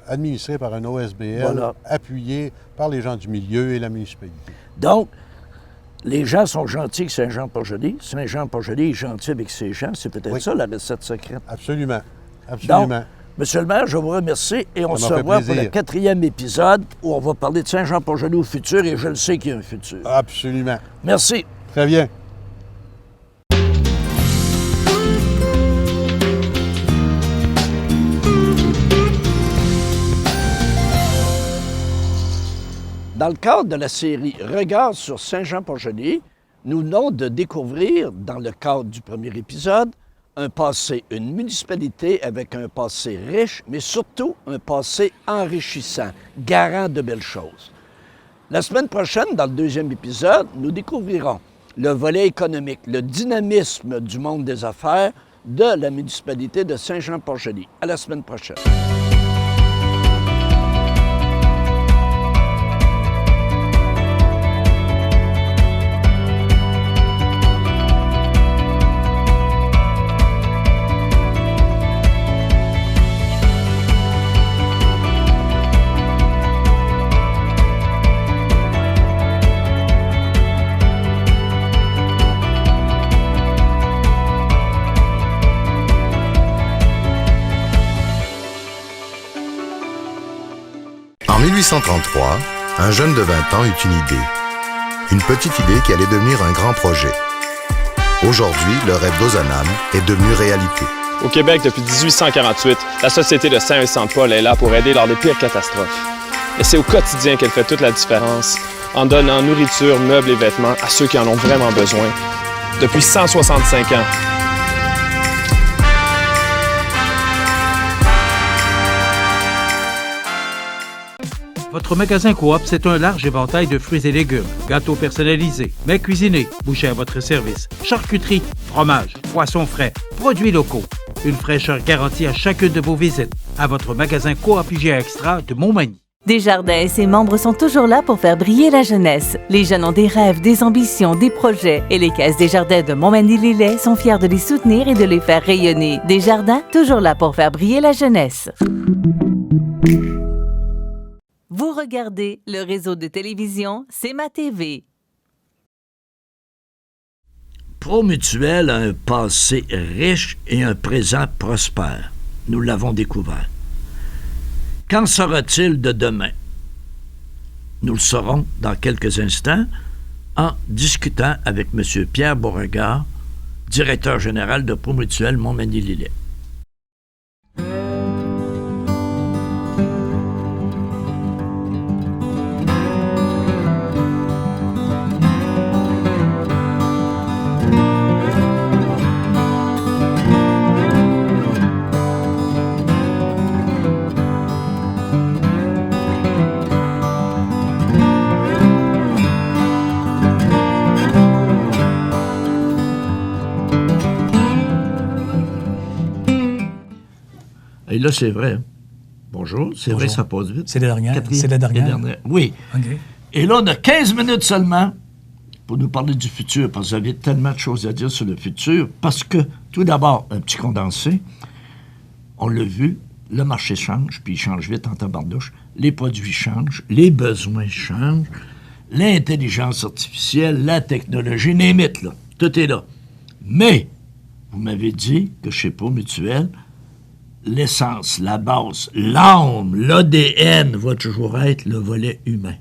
administré par un OSBL, appuyé par les gens du milieu et la municipalité. Donc, les gens sont gentils avec Saint-Jean-Port-Joli. Saint-Jean-Port-Joli est gentil avec ses gens. C'est peut-être ça la recette secrète. Absolument. Absolument. Donc, Monsieur le maire, je vous remercie et on se revoit pour le 4e épisode où on va parler de Saint-Jean-Port-Joli au futur et je le sais qu'il y a un futur. Absolument. Merci. Très bien. Dans le cadre de la série Regards sur Saint-Jean-Port-Joli, nous venons de découvrir, dans le cadre du premier épisode, un passé, une municipalité avec un passé riche, mais surtout un passé enrichissant, garant de belles choses. La semaine prochaine, dans le 2e épisode, nous découvrirons le volet économique, le dynamisme du monde des affaires de la municipalité de Saint-Jean-Port-Joli. À la semaine prochaine. En 1833, un jeune de 20 ans eut une idée. Une petite idée qui allait devenir un grand projet. Aujourd'hui, le rêve d'Ozanam est devenu réalité. Au Québec, depuis 1848, la Société de Saint-Vincent-de-Paul est là pour aider lors des pires catastrophes. Et c'est au quotidien qu'elle fait toute la différence, en donnant nourriture, meubles et vêtements à ceux qui en ont vraiment besoin. Depuis 165 ans. Votre magasin Coop, c'est un large éventail de fruits et légumes, gâteaux personnalisés, mets cuisinés, bouchées à votre service, charcuterie, fromage, poissons frais, produits locaux. Une fraîcheur garantie à chacune de vos visites. À votre magasin Coop IGA Extra de Montmagny. Desjardins et ses membres sont toujours là pour faire briller la jeunesse. Les jeunes ont des rêves, des ambitions, des projets. Et les Caisses Desjardins de Montmagny-Lillet sont fiers de les soutenir et de les faire rayonner. Desjardins, toujours là pour faire briller la jeunesse. Les jeunes ont des rêves, des ambitions, des projets. Et les Caisses Desjardins de Montmagny-Lillet sont fiers de les soutenir et de les faire rayonner. Desjardins, toujours là pour faire briller la jeunesse. Desjardins, toujours là pour faire briller la jeunesse. Vous regardez le réseau de télévision C'est ma TV. Promutuel a un passé riche et un présent prospère. Nous l'avons découvert. Qu'en sera-t-il de demain? Nous le saurons dans quelques instants en discutant avec M. Pierre Beauregard, directeur général de Promutuel Montmagny-Lillet. Et là, c'est vrai. Bonjour. C'est Bonjour. vrai, ça passe vite. C'est la dernière. Quatrième. C'est la dernière. Oui. OK. Et là, on a 15 minutes seulement pour nous parler du futur, parce que vous avez tellement de choses à dire sur le futur. Parce que, tout d'abord, un petit condensé. On l'a vu, le marché change, puis il change vite en tabarnouche. Les produits changent, les besoins changent, l'intelligence artificielle, la technologie, les mythes, là. Tout est là. Mais, vous m'avez dit que chez Promutuel, l'essence, la base, l'âme, l'ADN va toujours être le volet humain.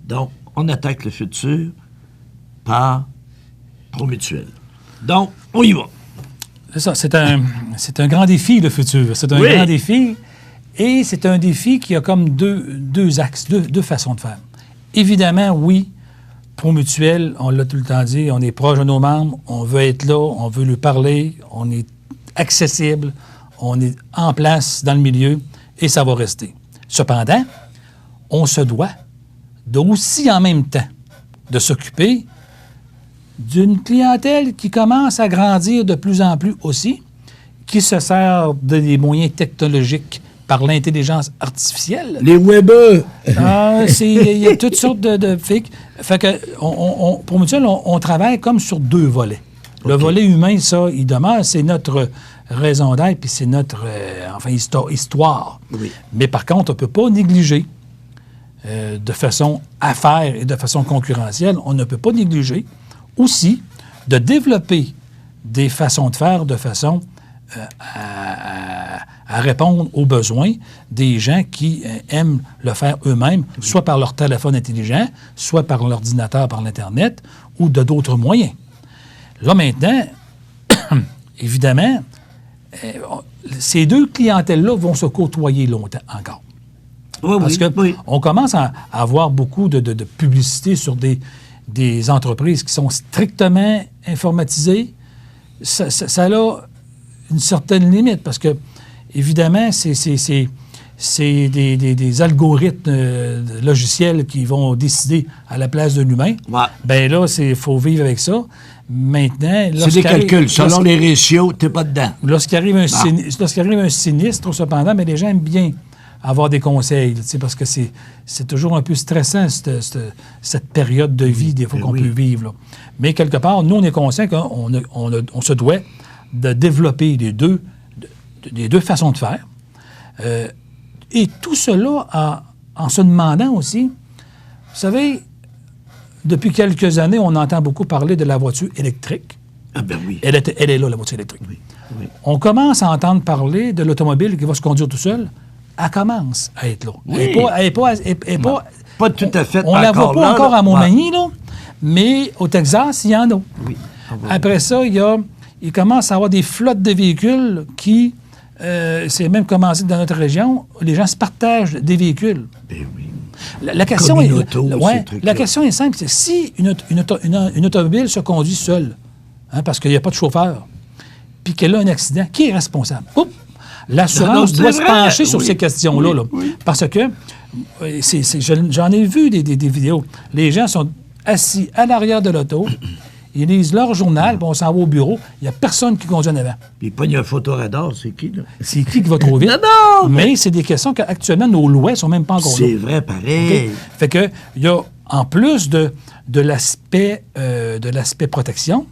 Donc, on attaque le futur par Promutuel. Donc, on y va. C'est ça, c'est un grand défi, le futur. C'est un grand défi. Et c'est un défi qui a comme deux axes, deux façons de faire. Évidemment, oui, Promutuel, on l'a tout le temps dit, on est proche de nos membres, on veut être là, on veut lui parler, on est accessible, on est en place dans le milieu et ça va rester. Cependant, on se doit d'aussi en même temps de s'occuper d'une clientèle qui commence à grandir de plus en plus aussi, qui se sert des moyens technologiques par l'intelligence artificielle. Les webeux! Il y a toutes sortes de fakes. Fait que, Promutuel, on travaille comme sur deux volets. Le volet humain, ça, il demeure, c'est notre raison d'être, puis c'est notre histoire. Oui. Mais par contre, on ne peut pas négliger, de façon affaire et de façon concurrentielle, on ne peut pas négliger aussi de développer des façons de faire de façon à répondre aux besoins des gens qui aiment le faire eux-mêmes, soit par leur téléphone intelligent, soit par l'ordinateur, par l'Internet, ou de d'autres moyens. Là, maintenant, évidemment, ces deux clientèles-là vont se côtoyer longtemps encore. Oui, parce qu'on commence à avoir beaucoup de publicité sur des entreprises qui sont strictement informatisées. Ça a une certaine limite, parce que, évidemment, c'est des algorithmes logiciels qui vont décider à la place de l'humain. Ouais. Bien là, il faut vivre avec ça. Maintenant... C'est des calculs. Selon les ratios, t'es pas dedans. Lorsqu'il arrive un sinistre, cependant, mais les gens aiment bien avoir des conseils, parce que c'est toujours un peu stressant, cette période de vie, des fois, qu'on peut vivre. Là. Mais quelque part, nous, on est conscients qu'on se doit de développer les deux façons de faire. Et tout cela en se demandant aussi, vous savez, depuis quelques années, on entend beaucoup parler de la voiture électrique. Ah ben oui. Elle est là, la voiture électrique. Oui. Oui. On commence à entendre parler de l'automobile qui va se conduire tout seul. Elle commence à être là. Oui. Elle n'est pas tout à fait on ne la voit pas encore à Montmagny, là, mais au Texas, il y en a. Oui. Après ça, il commence à avoir des flottes de véhicules qui, c'est même commencé dans notre région, les gens se partagent des véhicules. Ben oui. La question est simple, c'est si une automobile se conduit seule, parce qu'il n'y a pas de chauffeur, puis qu'elle a un accident, qui est responsable? Oups! L'assurance doit se pencher sur ces questions-là. Là, parce que j'en ai vu des vidéos. Les gens sont assis à l'arrière de l'auto, ils lisent leur journal, puis on s'en va au bureau. Il n'y a personne qui conduit en avant. Puis il y a un photoradar, c'est qui, là? C'est qui va trop vite? Non! Mais c'est des questions qu'actuellement, nos lois ne sont même pas encore là. C'est vrai, pareil. Okay? Fait que, il y a, en plus de l'aspect protection,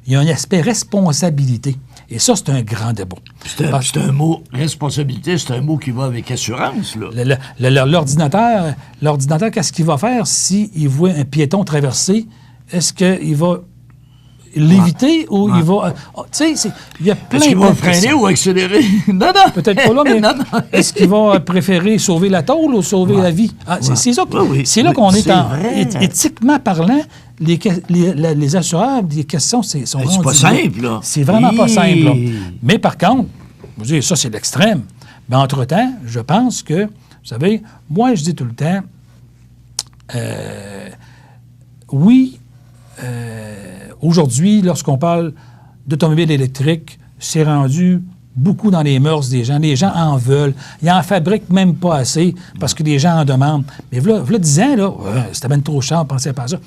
il y a un aspect responsabilité. Et ça, c'est un grand débat. C'est un mot, responsabilité, c'est un mot qui va avec assurance, là. L'ordinateur, qu'est-ce qu'il va faire s'il voit un piéton traverser? Est-ce qu'il va l'éviter ou il va... Tu sais, il y a plein de... Est-ce qu'il va freiner ou accélérer? Non. Peut-être pas là, mais est-ce qu'il va préférer sauver la tôle ou sauver la vie? C'est ça. C'est là qu'on est en... Éthiquement parlant, les assureurs, les questions sont... C'est pas simple, là. C'est vraiment pas simple, là. Mais par contre, vous dites, ça, c'est l'extrême. Mais entre-temps, je pense que, vous savez, moi, je dis tout le temps, oui, aujourd'hui, lorsqu'on parle d'automobile électrique, c'est rendu beaucoup dans les mœurs des gens. Les gens en veulent. Ils n'en fabriquent même pas assez parce que les gens en demandent. Mais voilà 10 ans, là, c'était même trop cher, pensez pas à ça.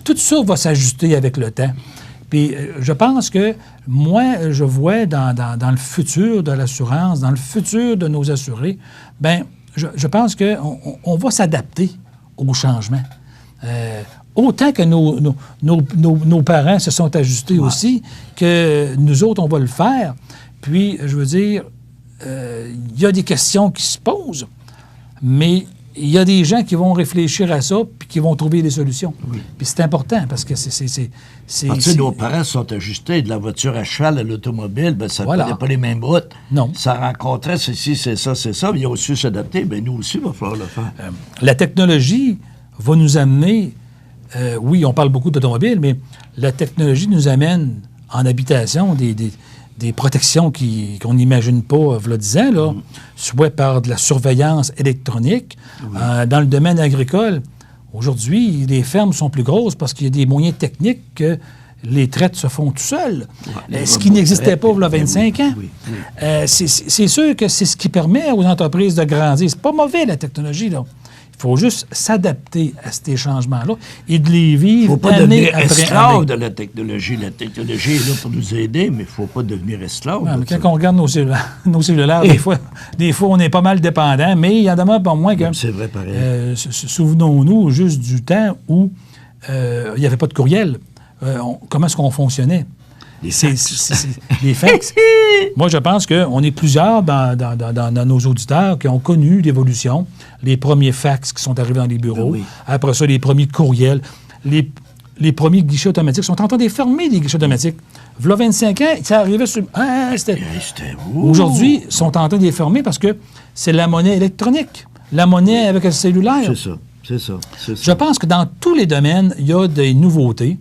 Tout ça va s'ajuster avec le temps. Puis je pense que moi, je vois dans le futur de l'assurance, dans le futur de nos assurés, bien, je pense qu'on va s'adapter au changement. Autant que nos parents se sont ajustés aussi, que nous autres, on va le faire. Puis, je veux dire, il y a des questions qui se posent, mais il y a des gens qui vont réfléchir à ça puis qui vont trouver des solutions. Oui. Puis c'est important parce que nos parents sont ajustés de la voiture à cheval à l'automobile, bien, ça ne prenait pas les mêmes routes. Non. Ça rencontrait ceci, c'est ça, mais ils ont su s'adapter. Bien, nous aussi, il va falloir le faire. La technologie va nous amener... oui, on parle beaucoup d'automobile, mais la technologie nous amène en habitation des protections qu'on n'imagine pas, v'là 10 ans, là, soit par de la surveillance électronique. Dans le domaine agricole, aujourd'hui, les fermes sont plus grosses parce qu'il y a des moyens techniques que les traites se font tout seuls. Ce qui n'existait pas il y a 25 ans. C'est sûr que c'est ce qui permet aux entreprises de grandir. C'est pas mauvais, la technologie, là. Il faut juste s'adapter à ces changements-là et de les vivre. Il ne faut pas devenir esclave de la technologie. La technologie est là pour nous aider, mais il ne faut pas devenir esclave. Mais quand on regarde nos cellulaires, des fois, on est pas mal dépendant, mais il y en demeure pas moins que... C'est vrai, pareil. Souvenons-nous juste du temps où il n'y avait pas de courriel. Comment est-ce qu'on fonctionnait? Les fax. Moi, je pense qu'on est plusieurs dans nos auditeurs qui ont connu l'évolution. Les premiers fax qui sont arrivés dans les bureaux. Après ça, les premiers courriels. Les premiers guichets automatiques sont en train de fermer les guichets automatiques. V'là 25 ans, ça arrivait sur... Aujourd'hui, ils sont en train de les fermer parce que c'est la monnaie électronique. La monnaie avec le cellulaire. C'est ça. Je pense que dans tous les domaines, il y a des nouveautés.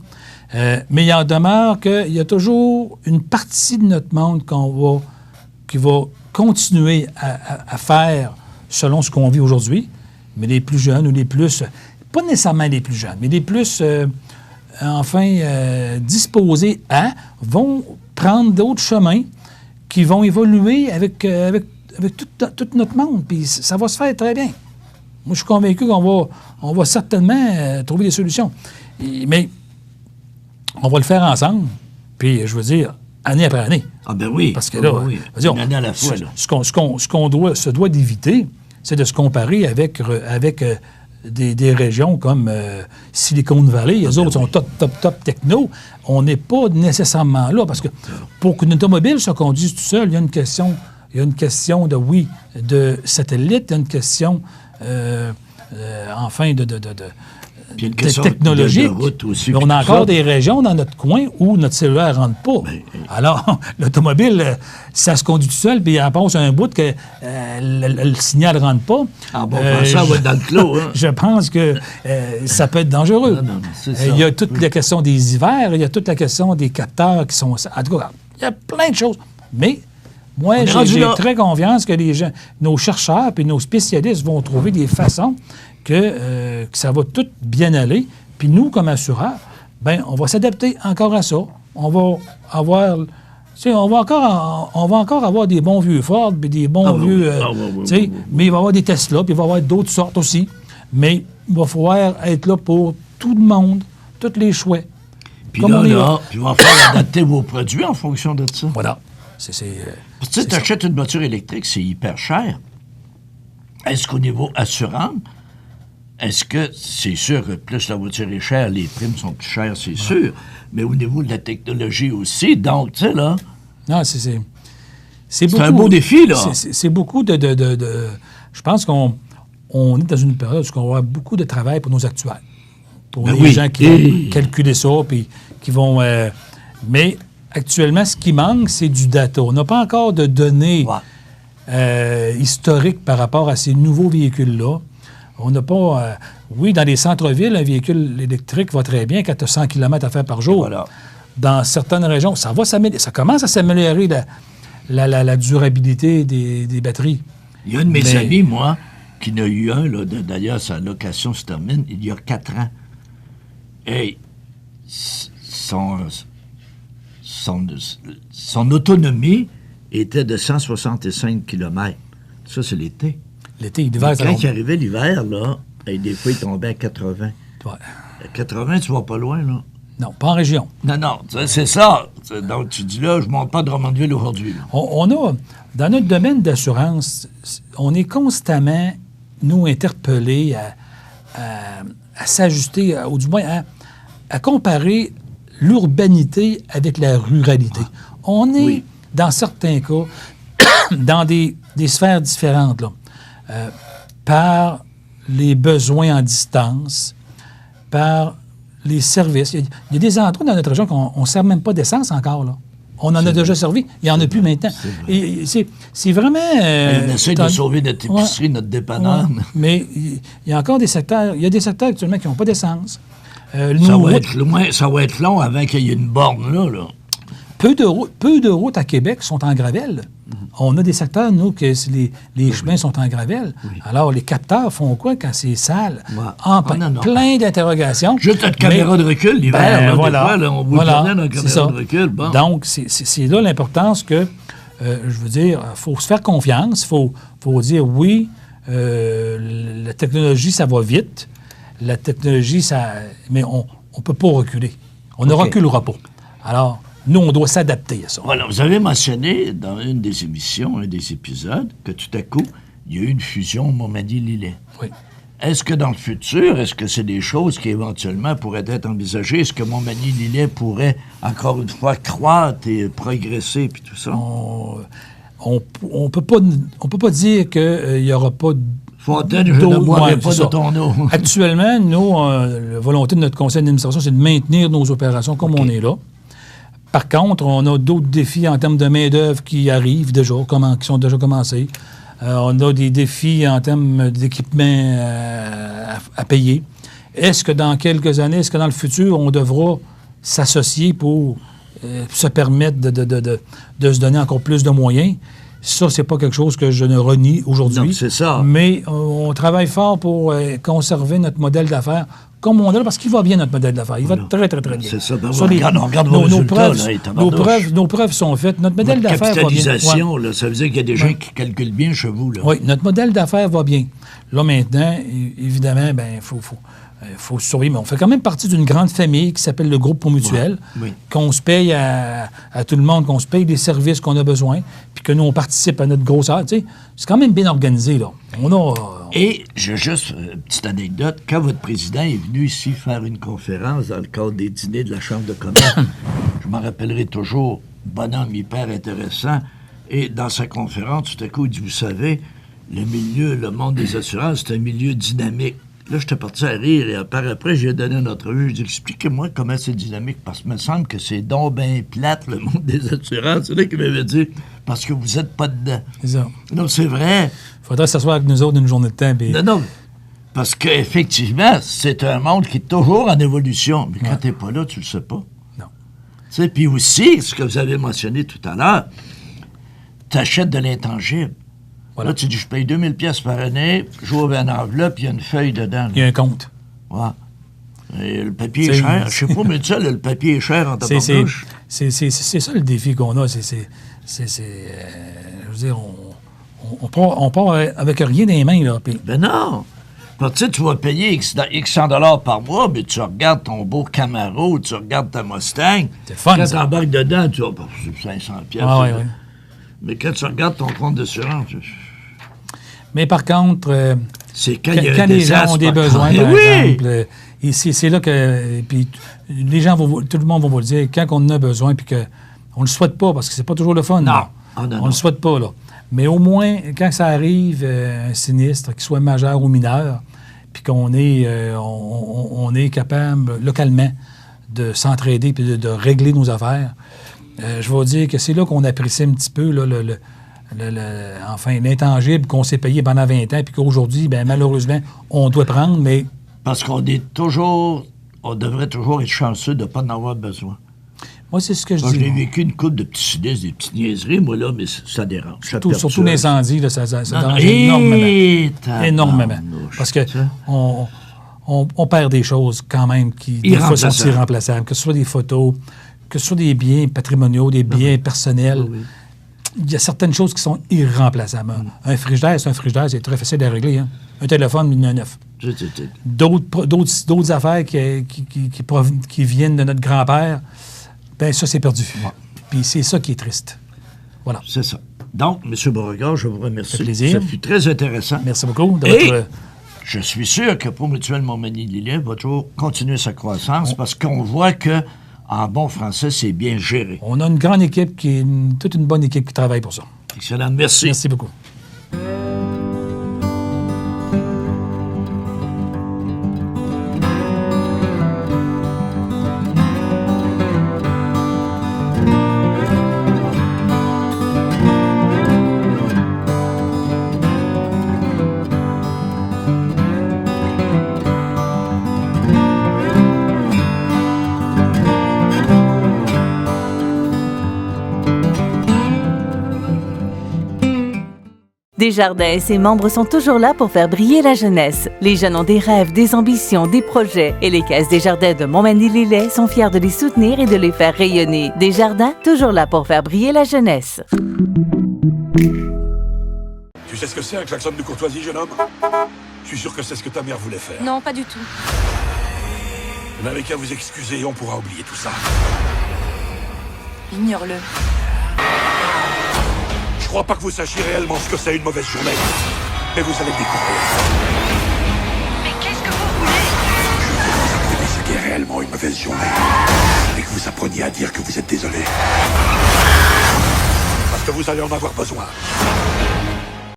Mais il en demeure qu'il y a toujours une partie de notre monde qui va continuer à faire selon ce qu'on vit aujourd'hui. Mais les plus jeunes ou les plus... Pas nécessairement les plus jeunes, mais les plus, disposés vont prendre d'autres chemins qui vont évoluer avec tout notre monde. Puis ça va se faire très bien. Moi, je suis convaincu qu'on va certainement trouver des solutions. Mais... on va le faire ensemble, puis je veux dire, année après année. Ah ben oui. Parce que là, une année à la fois. Ce qu'on se doit d'éviter, c'est de se comparer avec des régions comme Silicon Valley. Les autres sont top techno. On n'est pas nécessairement là, parce que pour qu'une automobile se conduise tout seul, il y a une question de satellite, il y a une question, technologique. On a encore des régions dans notre coin où notre cellulaire ne rentre pas. Alors, l'automobile, ça se conduit tout seul, puis elle passe un bout que le signal ne rentre pas. Ah bon, ça va être dans le clos. Hein? Je pense que ça peut être dangereux. Il y a toute la question des hivers, il y a toute la question des capteurs qui sont... En tout cas, il y a plein de choses. Mais moi, j'ai très confiance que nos chercheurs et nos spécialistes vont trouver des façons que ça va tout bien aller. Puis nous, comme assureurs, on va s'adapter encore à ça. On va avoir... on va encore avoir des bons vieux Ford, puis des bons vieux... mais il va y avoir des Tesla, puis il va y avoir d'autres sortes aussi. Mais il va falloir être là pour tout le monde, tous les choix. Puis là, il va falloir adapter vos produits en fonction de ça. Voilà. Tu achètes une voiture électrique, c'est hyper cher. Est-ce qu'au niveau assurance, est-ce que c'est sûr que plus la voiture est chère, les primes sont plus chères, c'est sûr, mais au niveau de la technologie aussi, donc, tu sais, là... Non, c'est un beau défi, là. C'est beaucoup de... Je pense qu'on est dans une période où on va avoir beaucoup de travail pour nos actuels. Pour les gens qui vont calculer ça, puis qui vont... mais actuellement, ce qui manque, c'est du data. On n'a pas encore de données historiques par rapport à ces nouveaux véhicules-là. On n'a pas... oui, dans les centres-villes, un véhicule électrique va très bien quand tu as 100 km à faire par jour. Voilà. Dans certaines régions, ça commence à s'améliorer, la durabilité des batteries. Il y a un de mes amis, moi, qui n'a eu un, là, d'ailleurs, sa location se termine il y a 4 ans. Et son autonomie était de 165 km. Ça, c'est l'été. L'été, l'hiver, quand il arrivait l'hiver, là, et des fois, il tombait à 80. Ouais. À 80, tu vas pas loin, là. Non, pas en région. Non, c'est ça. Donc, tu dis là, je ne monte pas de Drummondville aujourd'hui. On a, dans notre domaine d'assurance, on est constamment, nous, interpellés à s'ajuster, ou du moins à comparer l'urbanité avec la ruralité. On est, dans certains cas, dans des sphères différentes, là, par les besoins en distance, par les services. Il y a des endroits dans notre région qu'on ne sert même pas d'essence encore, là. On en a déjà servi. Il n'y en a plus maintenant. Et c'est vraiment... on essaie de sauver notre épicerie, notre dépanneur. Mais il y a encore des secteurs... Il y a des secteurs actuellement qui n'ont pas d'essence. Ça va être long avant qu'il y ait une borne, là. Peu de routes à Québec sont en gravelle. On a des secteurs, nous, que les chemins sont en gravelle. Oui. Alors, les capteurs font quoi quand c'est sale? Plein d'interrogations. Juste notre caméra de recul, l'hiver, on vous tournait notre caméra de recul. Bon. Donc, c'est là l'importance que, je veux dire, il faut se faire confiance. Il faut dire, oui, la technologie, ça va vite. La technologie, mais on ne peut pas reculer. On ne reculera pas. Alors, nous, on doit s'adapter à ça. Voilà, vous avez mentionné dans une des émissions, un des épisodes, que tout à coup, il y a eu une fusion Montmagny-Lillet. Oui. Est-ce que dans le futur, est-ce que c'est des choses qui éventuellement pourraient être envisagées? Est-ce que Montmagny-Lillet pourrait, encore une fois, croître et progresser, puis tout ça? On peut pas dire qu'il n'y aura pas Fontaine, je ne boirai pas de ton eau. Actuellement, nous, la volonté de notre conseil d'administration, c'est de maintenir nos opérations comme on est là. Par contre, on a d'autres défis en termes de main-d'œuvre qui arrivent déjà, qui sont déjà commencés. On a des défis en termes d'équipement à payer. Est-ce que dans quelques années, est-ce que dans le futur, on devra s'associer pour se permettre de se donner encore plus de moyens? Ça, c'est pas quelque chose que je ne renie aujourd'hui. Non, c'est ça. Mais on travaille fort pour conserver notre modèle d'affaires comme on a, parce qu'il va bien, notre modèle d'affaires. Il va très, très, très bien. C'est ça. Ben, on regarde vos résultats, nos preuves sont faites. Notre modèle d'affaires va bien. Capitalisation, là, ça veut dire qu'il y a des gens qui calculent bien chez vous, là. Oui, notre modèle d'affaires va bien. Là, maintenant, évidemment, il faut surveiller. Mais on fait quand même partie d'une grande famille qui s'appelle le Groupe Pont Mutuel, qu'on se paye à tout le monde, qu'on se paye des services qu'on a besoin, puis que nous, on participe à notre grosseur. Tu sais, c'est quand même bien organisé, là. Et, j'ai juste une petite anecdote. Quand votre président est venu ici faire une conférence dans le cadre des dîners de la Chambre de commerce, je m'en rappellerai toujours, bonhomme hyper intéressant, et dans sa conférence, tout à coup, il dit, vous savez, le monde des assurances, c'est un milieu dynamique. Là, j'étais parti à rire et par après, j'ai donné une entrevue. Je dis, expliquez-moi comment c'est dynamique, parce qu'il me semble que c'est donc bien plate, le monde des assurances. C'est là qu'il m'avait dit, parce que vous n'êtes pas dedans. C'est ça. Non, c'est vrai. Il faudrait s'asseoir avec nous autres une journée de temps. Puis... Non, parce qu'effectivement, c'est un monde qui est toujours en évolution. Mais quand tu n'es pas là, tu le sais pas. Non. Tu sais, puis aussi, ce que vous avez mentionné tout à l'heure, tu achètes de l'intangible. Voilà. Là, tu dis, je paye 2000 pièces par année, j'ouvre une enveloppe, il y a une feuille dedans. Il y a un compte. Ouais. Et le papier est cher. Je sais pas, mais ça, le papier est cher en tabarnouche. C'est ça le défi qu'on a. Je veux dire, on part avec rien dans les mains, là. Puis... Ben non! Tu sais, tu vas payer X $100 par mois, mais tu regardes ton beau Camaro, tu regardes ta Mustang. C'est fun, quand ça. tu embarques dedans, tu vas pour 500 pièces. Ah, oui. Mais quand tu regardes ton compte d'assurance... Mais par contre, C'est quand il y a quand un les désastre, gens ont des par besoins, contre. par Oui! exemple. Et c'est là que... Puis les gens tout le monde va vous le dire, quand on en a besoin, puis qu'on ne le souhaite pas, parce que c'est pas toujours le fun. Non. là. Ah, non, On non. ne le souhaite pas, là. Mais au moins, quand ça arrive, un sinistre, qu'il soit majeur ou mineur, puis qu'on est, on est capable, localement, de s'entraider puis de régler nos affaires, je vais vous dire que c'est là qu'on apprécie un petit peu là, enfin, l'intangible qu'on s'est payé pendant 20 ans, puis qu'aujourd'hui, ben, malheureusement, on doit prendre, mais... Parce qu'on devrait toujours être chanceux de ne pas en avoir besoin. Moi, c'est ce que je Moi, dis. je l'ai vécu une couple de petits sinistres, des petites niaiseries, moi, là, mais ça dérange. Ça Surtout l'incendie, là, ça Non, dérange non, énormément. Parce que on perd des choses, quand même, qui, des fois, sont irremplaçables. Que ce soit des photos, que ce soit des biens patrimoniaux, des biens personnels. Oui. Il y a certaines choses qui sont irremplaçables. Un frigidaire, c'est très facile à régler. Hein? Un téléphone, il y en a neuf. D'autres affaires qui viennent de notre grand-père, bien, ça, c'est perdu. Ouais. Puis c'est ça qui est triste. Voilà. C'est ça. Donc, M. Beauregard, je vous remercie. Ça fait plaisir. Ça fut très intéressant. Merci beaucoup. Je suis sûr que Promutuel Montmagny-Lillet va toujours continuer sa croissance parce qu'on voit que, en bon français, c'est bien géré. On a une grande équipe, toute une bonne équipe qui travaille pour ça. Excellent. Merci. Merci beaucoup. Desjardins et ses membres sont toujours là pour faire briller la jeunesse. Les jeunes ont des rêves, des ambitions, des projets et les caisses Desjardins de Montmagny-Lillet sont fiers de les soutenir et de les faire rayonner. Desjardins, toujours là pour faire briller la jeunesse. Tu sais ce que c'est un klaxon de courtoisie, jeune homme? Je suis sûr que c'est ce que ta mère voulait faire. Non, pas du tout. Vous n'avez qu'à vous excuser et on pourra oublier tout ça. Ignore-le. Je crois pas que vous sachiez réellement ce que c'est une mauvaise journée. Mais vous allez le découvrir. Mais qu'est-ce que vous voulez? Je veux que vous appreniez ce qu'est réellement une mauvaise journée. Et que vous appreniez à dire que vous êtes désolé. Parce que vous allez en avoir besoin.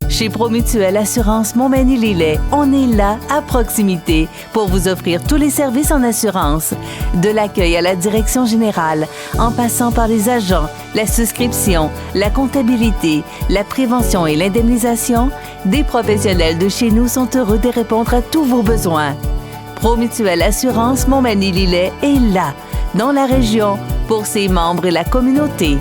Chez Promutuel Assurance Montmagny-Lillet, on est là, à proximité, pour vous offrir tous les services en assurance. De l'accueil à la direction générale, en passant par les agents, la souscription, la comptabilité, la prévention et l'indemnisation, des professionnels de chez nous sont heureux de répondre à tous vos besoins. Promutuel Assurance Montmagny-Lillet est là, dans la région, pour ses membres et la communauté.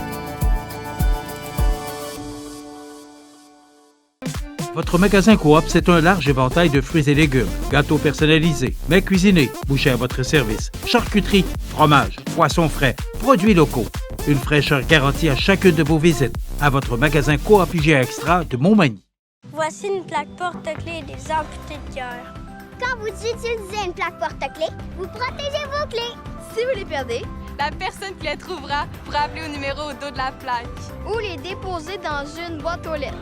Votre magasin Coop, c'est un large éventail de fruits et légumes, gâteaux personnalisés, mets cuisinés, bouchées à votre service, charcuterie, fromage, poissons frais, produits locaux. Une fraîcheur garantie à chacune de vos visites à votre magasin Coop IGA Extra de Montmagny. Voici une plaque porte-clés des amputés de cœur. Quand vous utilisez une plaque porte-clés, vous protégez vos clés. Si vous les perdez, la personne qui les trouvera pourra appeler au numéro au dos de la plaque. Ou les déposer dans une boîte aux lettres.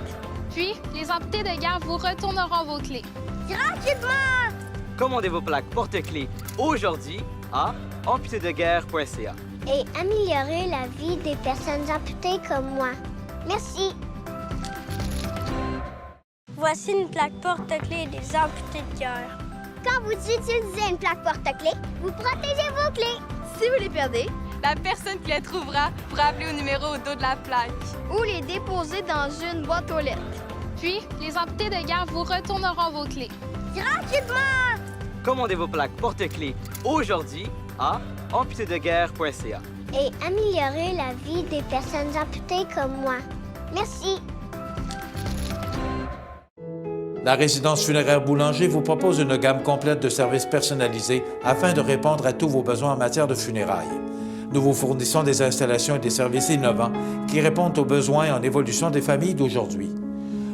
Puis, les amputés de guerre vous retourneront vos clés. Gratuitement! Commandez vos plaques porte-clés aujourd'hui à amputédeguerre.ca. Et améliorez la vie des personnes amputées comme moi. Merci. Voici une plaque porte-clés des amputés de cœur. Quand vous utilisez une plaque porte-clés, vous protégez vos clés. Si vous les perdez, la personne qui les trouvera pourra appeler au numéro au dos de la plaque. Ou les déposer dans une boîte aux lettres. Puis, les amputés de guerre vous retourneront vos clés. Gratuitement! Commandez vos plaques porte-clés aujourd'hui à amputédeguerre.ca. Et améliorez la vie des personnes amputées comme moi. Merci. La résidence funéraire Boulanger vous propose une gamme complète de services personnalisés afin de répondre à tous vos besoins en matière de funérailles. Nous vous fournissons des installations et des services innovants qui répondent aux besoins en évolution des familles d'aujourd'hui.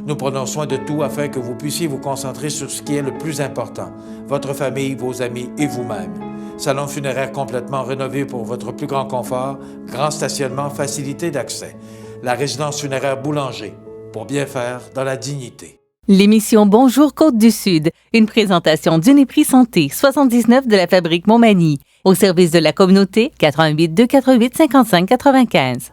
Nous prenons soin de tout afin que vous puissiez vous concentrer sur ce qui est le plus important, votre famille, vos amis et vous-même. Salon funéraire complètement rénové pour votre plus grand confort, grand stationnement, facilité d'accès. La résidence funéraire Boulanger, pour bien faire dans la dignité. L'émission Bonjour Côte-du-Sud, une présentation d'Uniprix Santé, 79 de la Fabrique Montmagny, au service de la communauté, 88 248 55 95.